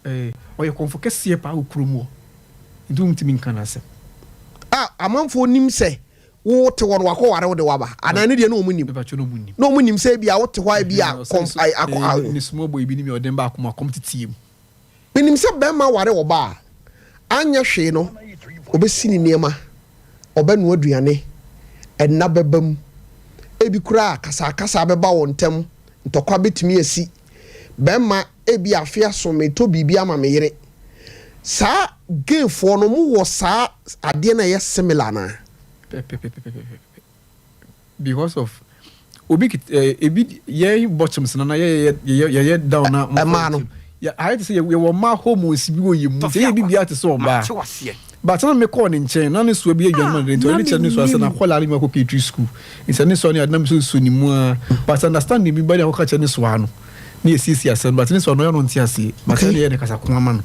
oye komfo kese pa ukromu ndum timi nkana se amanfo nim se wo te won wako ware wo de waba anane de no munim ba chon no munim no munim se bia wo te hwa bia akọ ni small boy bi ni me odem ba akoma competitive minim se be ma ware wo ba anya hwe no obesi ni niema obenu aduane enna bebam ebi kura kasa beba wontem ntokwa betimi asi bema ebi afia so meto bibia ma meyere sa game for no mu wo sa ade na ye similar na because of obi ebi ye bottoms na ye down na ma no yeah I had to say we were ma hormones bi wo yemu say ebi bia te so ba but na me call in chain na ne so bi adwuma de to ni chane so asa na call ali ma ko kitri school it's any so ni adnam so ni mu but understanding bi ba na ko chane so ano na esisi asa but ni so no no ntia ase but na ye de kasa ko ama no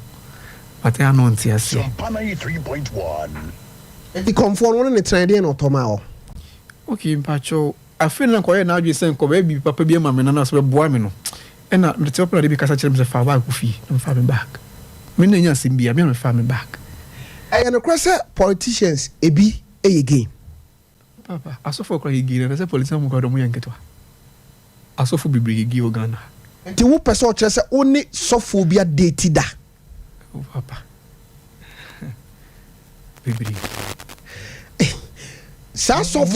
but ya no ntia ase Sompa 93.1 the comfort one ne trade no to ma o okay mpacho I feel like ko ye na adwe sen ko ba bi papa bi ma me na so be boa me no and the top of the because I tell me for back fee and for me back. Me no nya sim bia me no for me back. I am across politicians ebi again. Papa, aso for cry again and say politician mo God mo yanketo. Aso for bibiri gi Uganda. Ti wo pese o kire se oni sophobia date da. Oh papa. Bibiri. Sa so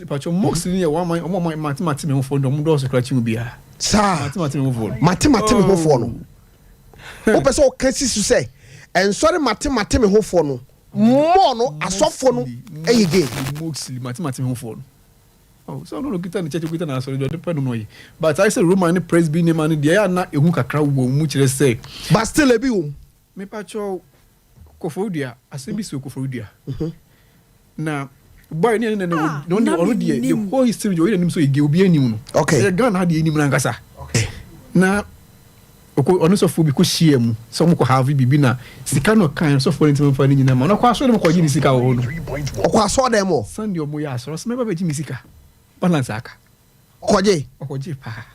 pacho mox ni one my mathematics me for ndom do so cry chi bia. Sa mathematics me for. Mathematics me ho for no. Wo pese o kasi su say en sorry mathematics me ho for no. Mo no asofo no again. Mox mathematics me ho for no. Oh, so no kita ni church kita na sorry do depend no yi. But I say Roman praise be name and there na ehu kakra wo mu kire say. But still e bi wo. Me pacho kofodia asembi so kofodia. Na boy ni no already the whole history you nim so ige obi anim no. Okay. The Ghana had anim na ngasa. Okay. Na ono so fobi ko hia mu so mo ko have bibi na sika no kan so for ntim fa ni nyina ma no kwa so dem ko gi ni sika wo no. Okwa so dem mo. Sunday o mo ya so me ba gi mi sika. Balance aka. Okoje pa.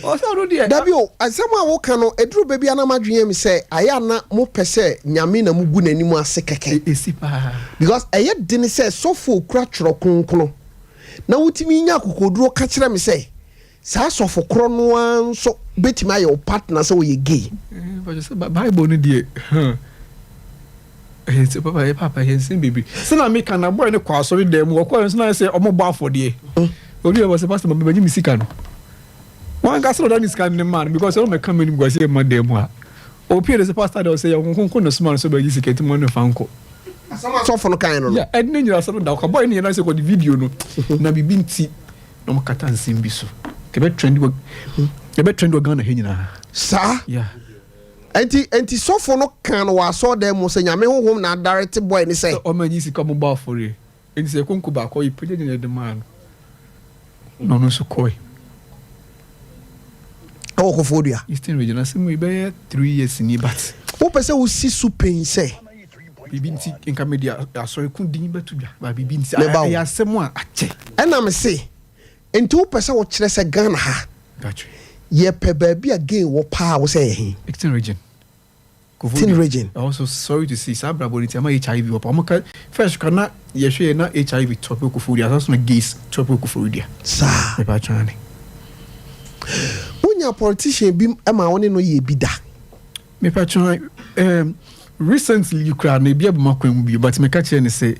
O so no dia. Dabio asema wo kan no eduru baby ana madwen mi say aya na mo pese nyame na mugu nanimu ase keke. Esi pa. Because eye dini say sofo kura tworo kronkron. Na wutimi nya kokoduro ka kire mi say sa sofo kro no anso betimi aye o partner say we gay. But say Bible no die. Say papa hensin baby. Say na me kan na boy ne kwa so dem wo kwa so na say omo bo afode. Ori e was pastor me baji mi sika no. One gas no that kind of man because I don't come in go say madam ha. O pie the pastor dey say you no small so baji sika ti mo no fanko. Asama so for no kind no. Yeah, edna nyira so da ka boy ni na say ko the video no. Na bibi nti no makata nsim bi so. Kebe trend go Ghana he nyina. Sa? Yeah. Enti so for no kan wa so dem mo say nyame honhom na direct boy ni say. O ma ji sika mo ba for e. Enti say konku ba ko ipeje ni the man. No so koi. Oh, Kofodia. Eastern region, I say we be 3 years in but. Wo pese wo si su pen say. Bibi nti enka media asori kun din betu bia. Ba bibi nti ya asem a ache. Ena me say. Enti wo pese wo kire se Ghana ha. Gotcha. Ye pe baby again wo pa wo say he. Eastern region. Eastern region. Also sorry to see Sabra boniti ama HIV op. Amaka first kana ye hwe na HIV topic Kofodia so na gays topic Kofodia. Sa. Me ba chane. Unya politician bi ama woni no ye bida. Me patron recently you cry na bia bema kwam bi but me catch ne say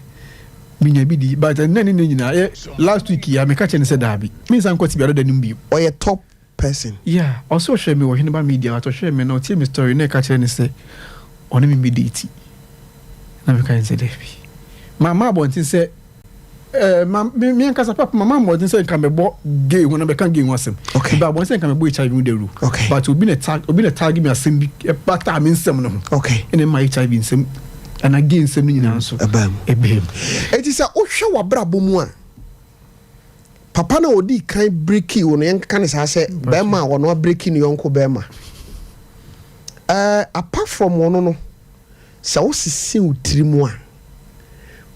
minya bi di but nani nyina last week ya me catch ne say dabi me san kwati bia do danim bi or a top person. Yeah, also share me wo hene ba media to share me na tell me story na catch ne say oni me mediti na me kan say dabi mama bontin say me nkasa papa mama mo say kan me bo gay wona be kan gay wasem okay ba bon say kan me bo HIV de ru okay but obi na tag me asem bi pata me nsem no okay ene my HIV nsem and again nsem nyina so ebam eti say ohwe wabrabo mu a papa na odi kan breaki wona yen kan say say be ma wono breaki ni yonko be ma apart from wono no say wo sisi utirimu a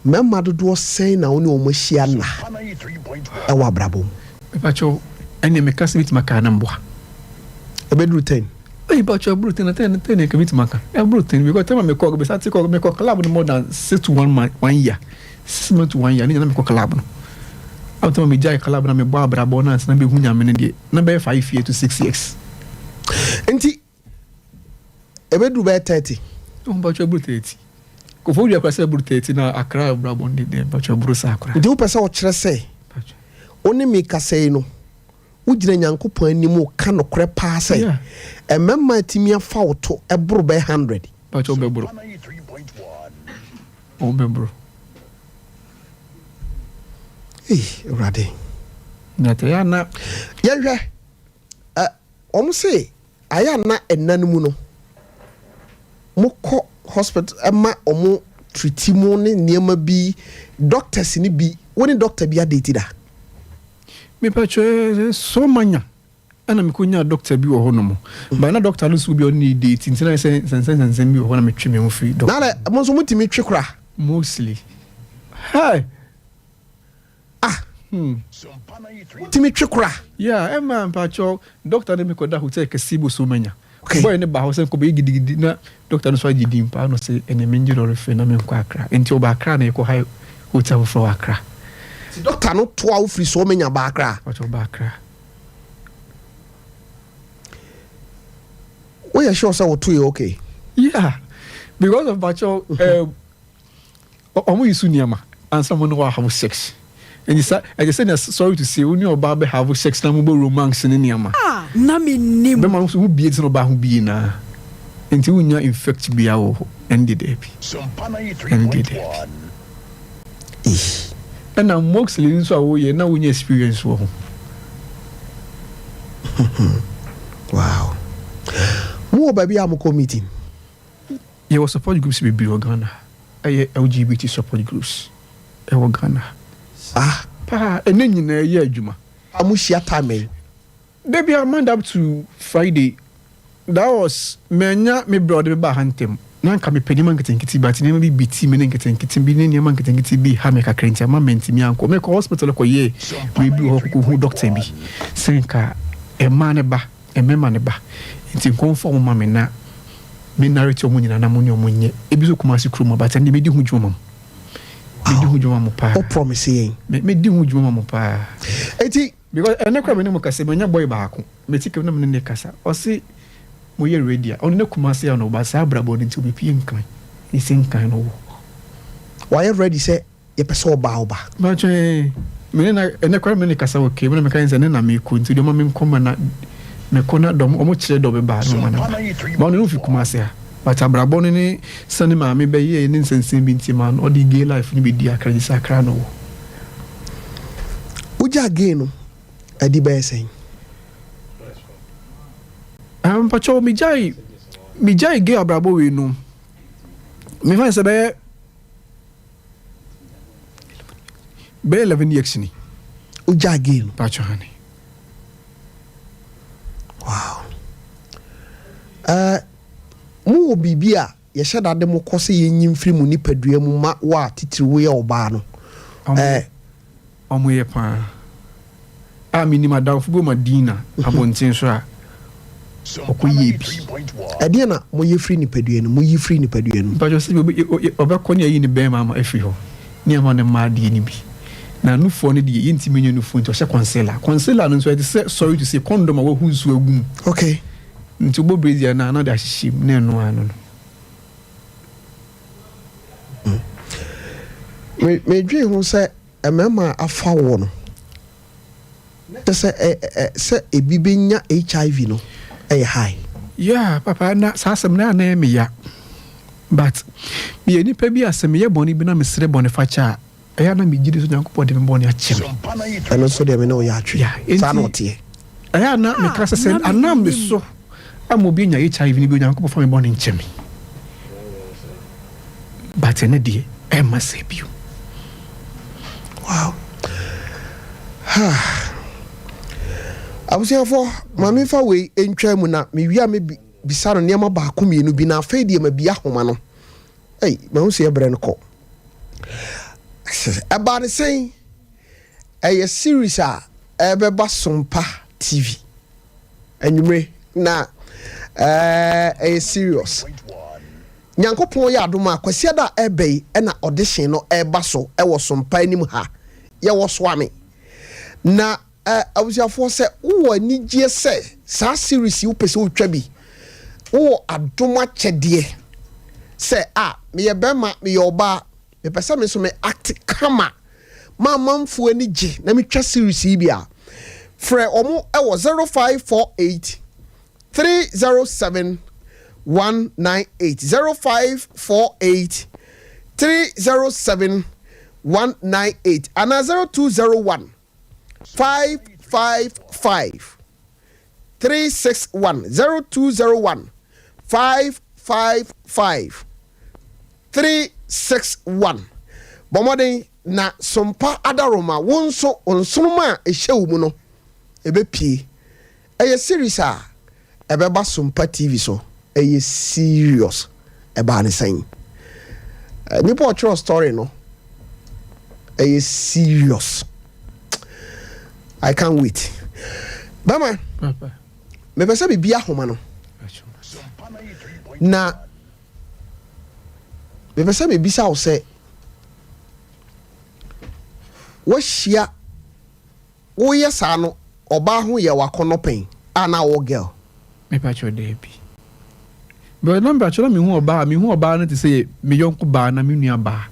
mema dodo say na woni o mahia na e wa brabo pacho ene me kase bit maka na mboa e be do 10 e pacho bro 10 ka bit maka e bro 10 because tema me ko be sati ko me ko club no more than 6 to 1 year 6 months to 1 year ni na me ko club no auto me jai club na me bo brabo na be hunya me ne de na be 5 years to 6 years enti e be do be 30 o pacho bro 30 Kofo dia kwase buru 30 na akra bra bondi dem pacho buru sa akra. Ndi wo pese wo kire se. Oni mi kasei no. Wo gina Nyankopon animu ka no kore pa se. Emema timi afa wo to eburu be 100. Pacho be buru. O be buru. Urade. Nyate ya na Yehwe omo se aya na enanmu no. Moko hospital ema omo treatimo ne niema bi doctors ni bi woni doctor bi adate da. Me pacho so manya ana me konya doctor bi wo hono mo. Ba na doctor no so bi oni date ntina sense bi wo hono me twe me ho free doctor. Na le mo so mutimi twe kura mostly. Hi. Timi twe kura. Yeah, Emma pacho doctor ne me koda hotel kesibo so manya. Okay. Boy ne ba ho sen ko be gidigidi na doctor no so agidi mpa no se ene menji do refe na me nko akra. Enti oba akra na yeko high hotel for akra. Si doctor no to a free so manya ba akra. Pacho ba akra. We are sure say what to you okay. Yeah. Because of pacho omo yisu niama and someone who have sex. And you say, I just said sorry to say, when you about have sex, na mo romance in niama. Na me nim. Be man who be it no ba who be na. Until when you infect be awo ended day. Sompa 93.1. And now mostly so awo ye na when you experience wo. Wow. Mo baby am ko meeting. There was support groups be Ghana. LGBT support groups. Ghana. Pa, and then you year Juma. Amushia time. Baby, I mind up to Friday. That was me brother ba hantem. Na nka me pedi man getting kiti but ne be biti me getting kiti bi ne man getting kiti bi ha me ka krenti ma menti mi anko me ko hospital ko ye we bi ho ko doctor bi senka e ma ne ba e me ma ne ba nti conform ma me na me narrate omo nyina na mo ne omo nye e bi so kuma si kroma but ne me di hu dwuma me di hu dwuma mo pa o promise yin me di hu dwuma mo pa eti because ene kwa me ne mo kase me nya boy ba ako me tike na me ne kasa o si mo ye ready on ne kuma se no ba sa brabo ne nti obi pie nkan isin kan no why you ready say ye pese oba ba che me na ene kwa me ne kasa okay me na kan se ne na me ko nti de mo me nkoma na me kona dom o mo kire do be ba no mana ba no fi kuma se but abrabo ne sane ma me be ye ne nsensen bi nti man o di gay life ni be di akra di sakra no uja gay no adi be sen pacho mi jai gay abrabo we no me fa se be 11 years ni uja gay no pacho hani wow mu bibia ye hyeda de mo kose ye nyimfiri mu nipadua mu ma wa titiri we oba no omo ye pa minima dawfo bo madina abontin so a okoye bi ade na mo ye free nipadua no mo yi free nipadua no pacho se obekọ ne yi ni be ma afiri ho ne ama ne ma de ni bi na nufo ne de yinti menyo nufo nti o hye concealer no so say sorry to say condom a wo hu nsu agum okay nti bo brazier na da hihim na eno ano no me dwe hu say emema afa wo no se ebi benya HIV no high yeah papa na sasem na me ya but me ni pa bi asem ye boni bi na me sere boni fa cha eya na me gidi so nyankopɔ de me boni a chem eno so de me no ya atwe sa na otie eya na me kasa sen anam me so amobi nya HIV ni bi nyankopɔ fa me boni chem but ene die e ma se bi wow abusiafo mami fa we entwa mu na me wia me bisa no niam ba ko mienu bi na afa die ma bia homa no ma hu se ebre no ko about the saying a series ebeba Sompa TV anyway na a serious nyankopon ya adoma kwase da ebei na audition no eba so ewo Sompa anim ha ye wo so ame na abusiafo se wo anigye se sa series wo pese wo twa bi wo adoma kyede say me ye bema me ye oba me pesa me so me act kama ma manfo ani gye na me twa series bia frɛ omo e wo 0548 307 198 0548 307 198 and 0201 555 361 0201 555 361 Bomodin na Sompa Adaroma wonso onsonoma ehye mu no ebepie eye series a ebeba Sompa TV so eye serious eba ne san nipa otro story no eye serious I can't wait Bama me pese bibia homa no na me pese me bisa wo se wahia wo yesa no oba ho ye wakonopen ana wo girl me pa cho dey bi but number cho me hu oba no te say me yonko ba na me nua ba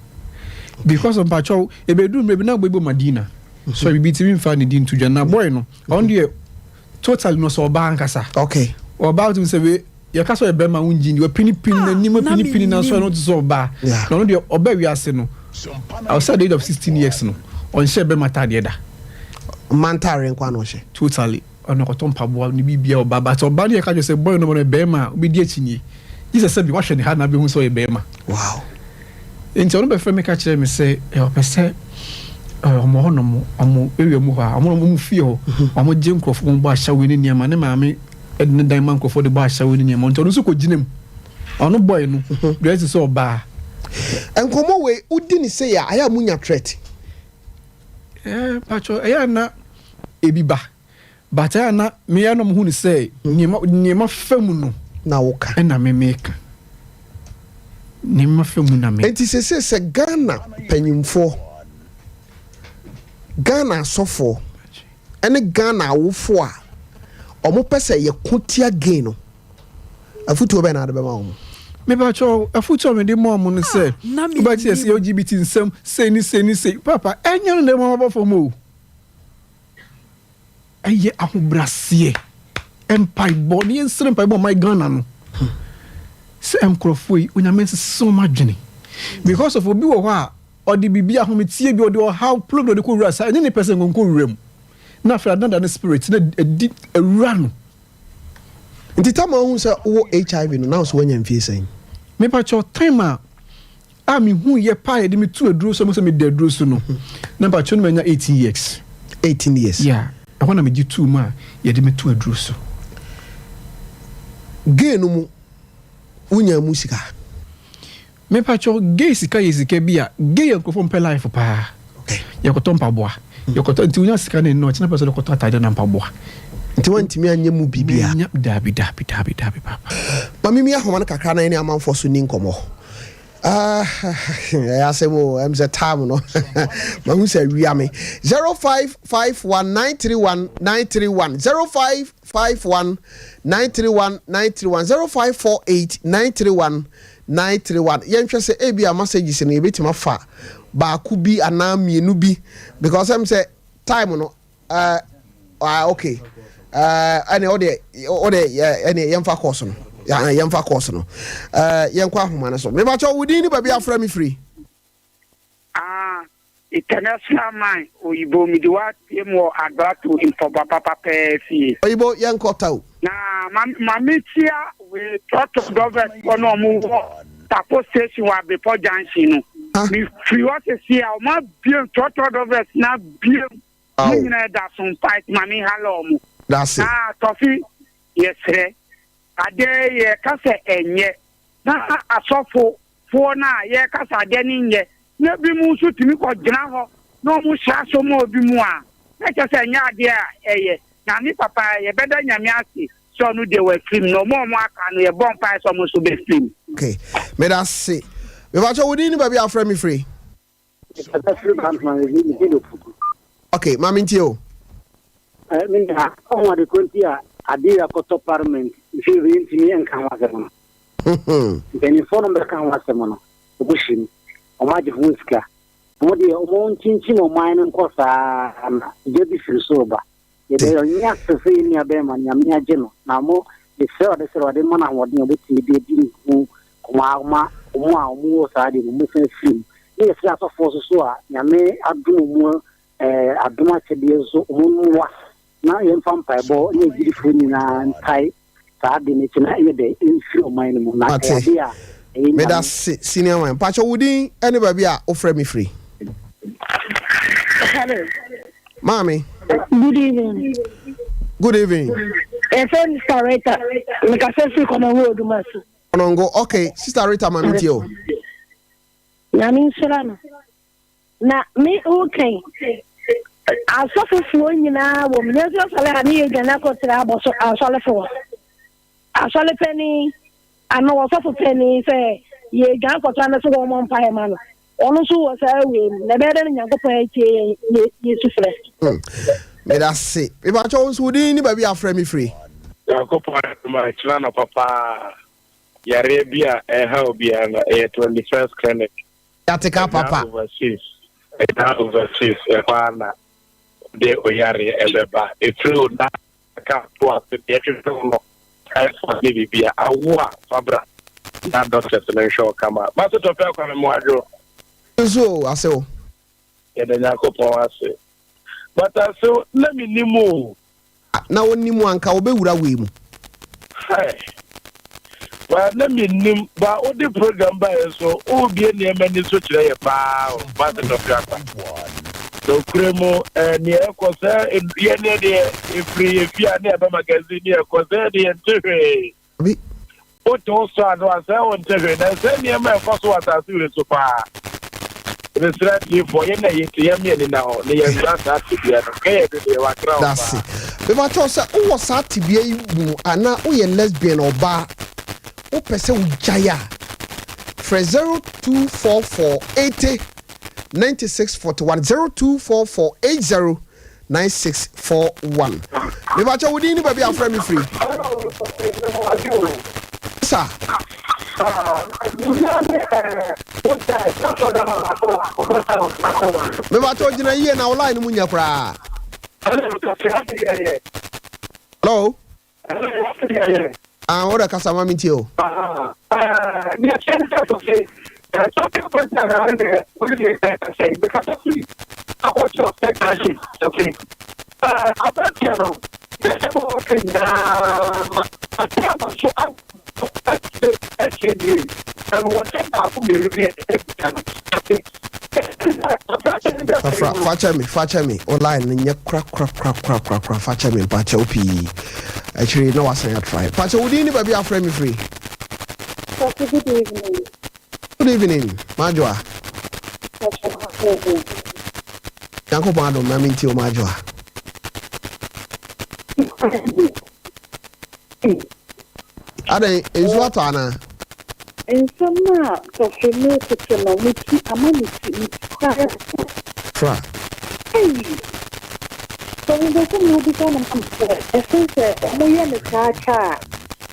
because of pa cho e be do me na gbebo Madina so bi ti mi fa ni din to jana boy no on the total no so oba nkasa okay oba to say we ya ka so e be ma unji ni we pini na ni mo pini na so no to so oba no the oba wi ase no outside the age of 16 years no on share be matade da mantare nkwa no she totally ono ko tompa bo ni bibia oba but oba ne ka jo say boy no be ma obi di achinye Jesus said be wa hwe ne ha na be hu so e be ma wow enti ono be frɛ me ka kire me say e o pese omo hono mo omo ewe mu ha omo mu fie ho omo je nkrofo mo ba hya we ni niam ne maame edne dan man nkrofo de ba hya we ni niam onto no so ko ginem ono boy no dress so oba enkomo we udi ni say ya aya munya threat pacho aya na ebiba but aya na me ya no hu ni say niema famu no na woka na me meka niema famu na me enti se Ghana panyimfo Ghana sofo ene Ghana awofo a omo pese ye kotia gain no afutu be na de be ma omo me ba cho afutu me de mo omo no say ba ti say LGBT nsem say ni papa enya no de mo ba fo mo eye ahobrasie empire body en srem pa bo my Ghana no say emkrofoi onyame so madwene because of obi wo ho a odi bibia hometie bi odi how plug odi ko wura sa any person gon ko wuram na fra danda spirit na edi awura no nti tama hu say wo HIV no now so wanya mfie san me pa cho time a me hu ye pa ye de me tu aduro so me say me de aduro so no na pa cho no manya 18 years yeah I want me gitu ma ye de me tu aduro so gay no mu unya musika me pa cho gay sika yesika bia gay enkofo mpe life pa okay ye ko tompa boa ye ko nti unya sika ne no tina person ko tata na mpa boa nti wantimi anya mu bibia nya dabi papa mami mi ahoma na kakra na ni amanfo so ni nkomo ya semo am say time no ma hu say wi ame 0551931931 0548931931 yentwe say e bia messages no yebetima fa ba ku bi ana mienu bi because am say time no okay ane ode ane yemfa course no ya yemfa course no yenkwa ahoma na so me ba cho wudi ni ba bia afra me free international man oyibo mi do what yemo agbatu info papa fi oyibo yenkota o na mamitia we talk to government kono mu tapo station wa before junction no mi free what see o ma bien talk to government na bien ni na da some fight mami hallo mu that's it tofi yes re ade ye kase enye na asofo fo na ye kase ade ni nye na bi mu so timi ko gina ho no mu sha so mo bi mu a na kase nya ade a eye na ni papa ye beda nyame ase so no de we film no mo aka no ye bon pa so mo so be film okay me that say me ba cho wudi ni ba bia afra me free okay mami ntio minha on de kontia adia ko to parliament fi ntimi en kan wa Then for number can was the mono. Bushing. O maji fuska. Mo de o chinchin o mine nko saa na je bi firi so ba. Ye de nya sefe ni abema nya me age no. Na mo de se o de mo na wode obeti de di ku kuma mo saa de mo fe film. Ye se aso force so a nya me adum mo aduma chede so mo na ye mfam paibo ye gidi fu ni na ntai saa de ni tina ye de firi o mine mo na e a me da senior man pacho wudi any baby a offer me free. Hello. Mommy. Good evening. Good evening. Sister Rita. Like I said, come on road, master. Onongo. Okay, Sister Rita, mami tio. Yami Salama. Na me okay. I suffer for you now. Woman, there's no salary. You can go to the house. I saw a penny. I know what's up for penny. Say, ye can't go to another woman pie man. Also was I win. The better than you pay you to flesh. Me that say. If I chose Woody, baby, I'll frame me free. I go for my children, Papa. Yarabia, and how be an 21st clinic. That take up, Papa. Overseas, a partner. De Oyari, Ebeba. It's true that I can't walk the theatrical. I for be a war, Fabra. That doctor's an show come out. But to talk on a more. So, I say, and then I go for us. But I so let me nimo. Now, only one can be with a whim. Hey, well, let me nim, but all the program by so, oh, be near many such a bow, but the doctor. So, Cremo, and near Cosa, and if you are near the magazine, near Cosa, and what also I was on TV, and send me a man for what I do so far. The strategy for you now, that's it. If I told you, who was that to be a now, we a lesbian or bar, who person Jaya for 0244 80 96 41 0244 80 9641. If I told you, baby, I'm friendly free. Sir. Me ba to jina ye na online mu nya pra. Hello. Ah, ora kasa mami tio. Ni chance to say. Something was around there. What did you say? Because I want to take action. Okay. I'm not sure. Okay, now. Facha me online nye crack facha me pacha opi actually no was I try pacha udi ni baby aframe me free. Good evening Majwa Yanko pando mami ntio Majwa Ade enzo atana Ensama so feme kutema muti amani fra hey so ndo ko no bi kana mfo essence omoye ne chacha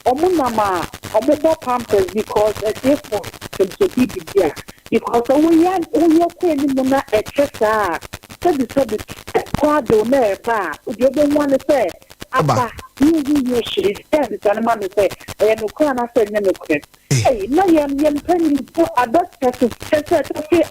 omunama omobo pampers because it's for to be there because we ko ni mo na extra so kwado na ba obi one say aba you shiri stand the man say no kwa na say no kwa hey na yem penny for adult person say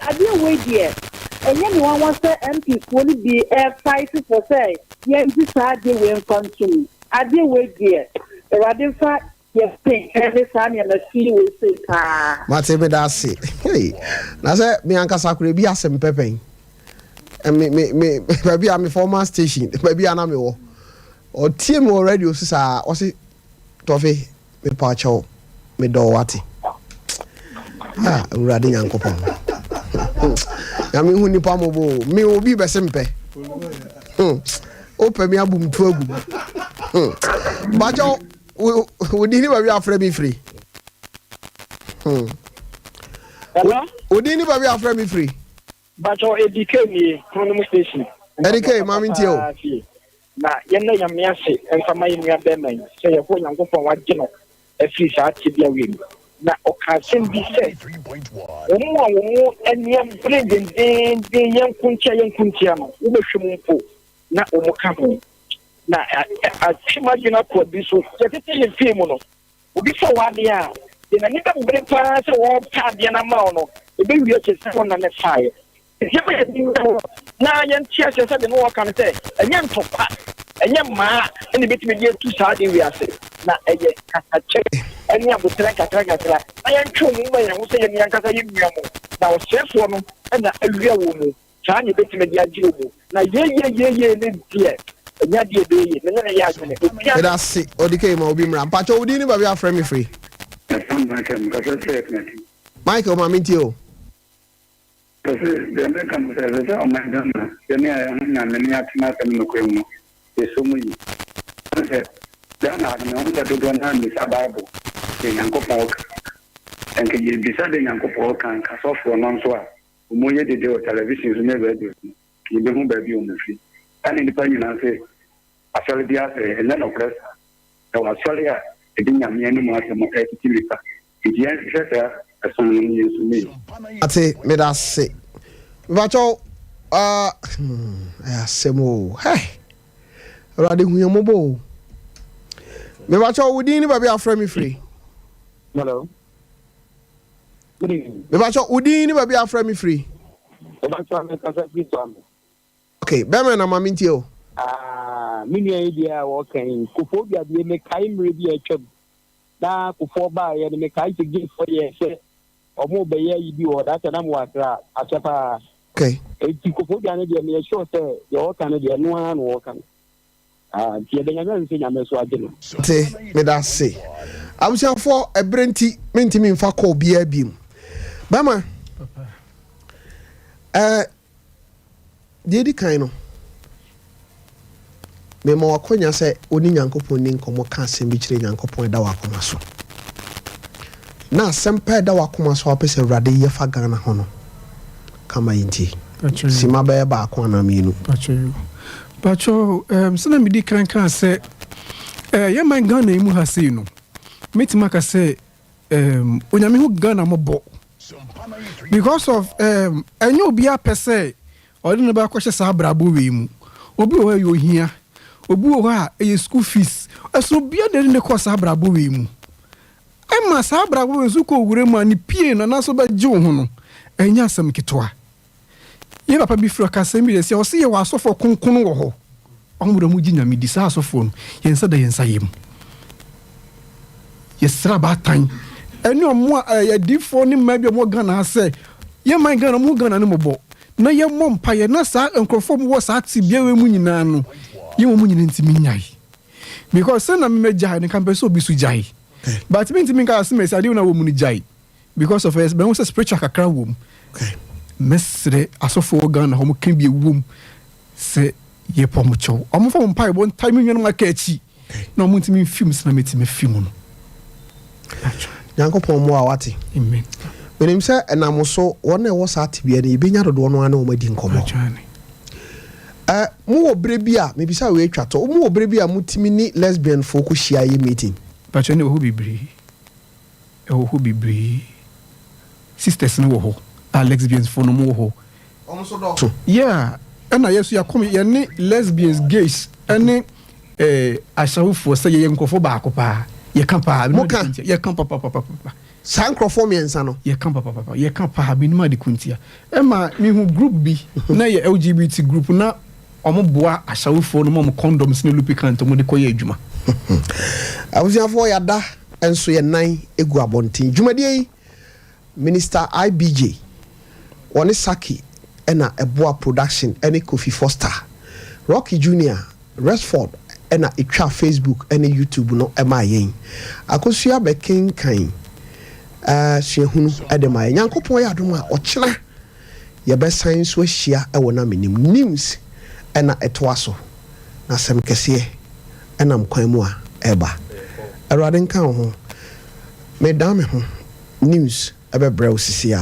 ade we there enye ni one say MP for be fight for say yem this ade we continue ade we there erade fa yes thing every time you see we say ka mate me da say hey na say me ankasa kure bi asem pepen me baby am former station baby ana me wo o team already osisa o si tofe me pa chawo me do wati urade yankopon ya me hu nipa mo bo me obi besempe o pe me abum tu agum ba jo o di ni ba wi afre me free Hello? O di ni ba wi afre me free But your education, Chrono Station. Erike, mami tio. Na yenna yamiase enfama yimya bemen say ye ho nyankopon wagye no afi saa tibia wi na okasem bi se omo a omo eniem breden den yenkuntia no wo behwem mpo na omo ka ho na atwimagina ko bi so yetete ye film no obi so wade a de na nipa bre pa se wo pa de na ma no ebe wi o chese na ne fae na yentia se de no kan se enya ntopa enya ma ene betime de tu sa de wi ase na eye kakache eni abutra kakra na yentwu mu ma yan se ye yankasa ye nua mu na o sefo no na awia wo mu saa ne betime de agire mu na ye ne die enya die be ye na ya agene eda si odike ma obi mra mpacho odi ni ba bia frame free Michael Mamintio the American says oh my god the atina tem no kwemu esomu yi then I know that you don't have this Bible in Yankopok and can you decide in Yankopok and cast off for non so Moya de television is never do you don't baby on the free and independent and say actually the and then of press I was sorry I didn't have any more than my activity it yes as soon as me I say me that say but semo hey already we are mobile me watch out Udini baby afre me free. Hello. Good evening. Me watch out Udini baby afre me free. Okay, Bema na mamintio. Mini idea working. Kufobia be me kaim ready a chub. Da kufo ba ya me kai to give for ye say omo be ye yi or that na mo atra achepa. Okay. E kufobia na dey me sure say your work na dey no one work. Tie de nyanya nse nyame so ageno te me da se abusia for ebrenti mentimi mfa call bia biem bama di kan no me mo akonya se oni nyankopon ni nkomo ka asem bi kire nyankopon da wakoma so na asem pa da wakoma so apese urade ye fa gana ho no kama yinti sima ba akwa na minu Pacho, sana midi kan say, ya man Ghana imu hase no. Metimaka say, onyame hu Ghana mobo. Because of enyo bia pese, odi no ba kwahye sa brabo we mu. Obi o yo hia. Obi o ha e school fees. Eso bia de ne ko sa brabo we mu. Ema sa brabo we su ko wure mu ani pie na so ba ji wo ho no. Enya asem kitoa. Ye papa bi fro ka sembi de se o se ye wa asofo konkon wo ho omuro mu ginya mi di sa asofo no ye nsa da ye nsa yem ye sra ba tan eni omo ya difo ni ma bi omo Ghana se ye man Ghana mu Ghana ni mobo na ye mompa ye na sa enkrofo mu wo sa ti bia we mu nyina no ye mu nyina ntimi nyai because say na me meja ni kan be so bi su jai but me ntimi ka asime sa de na wo mu ni jai because of us be wo spiritual kakra wo mu mesre asofo Ghana homo kan bi ewum se ye pomocho omo fo mpa bo time nwen ma ka achi na omo ntimi films na metime film no nyankopon mo awate amen benim se enamoso wona e wo sa atibia na ibenya dodo no ana o madi nkomo mu wo bre bia me bisa we atwato mu wo bre bia mutimi ni lesbian folk hia ye meeting pacho ne wo bibri sisters no wo ho lesbians for no more ho yeah and yes you come ye ne lesbians gays and ashawu for say ye nkofo ba akopa ye kan pa ye kan papa sankrofo miensa no ye kan papa ye kan pa bi nima de kuntia ema mi hu group bi na ye LGBT group na omo boa ashawu for no mo condoms ne lubricant mo de koye adwuma abusia for yada enso ye nan egu abontin dwumadie Minister IBJ One Saki ena Eboa Production ene Kofi Foster Rocky Junior Resford ena etwa Facebook ene YouTube no ema yen akosua be kenkan hunu edema nyankopon ya adom a ochena ye be san so ahia e wona menim news ena etoaso na sem kese ena mkwan mu a eba erade nkan ho me dame ho news ebe brew sisia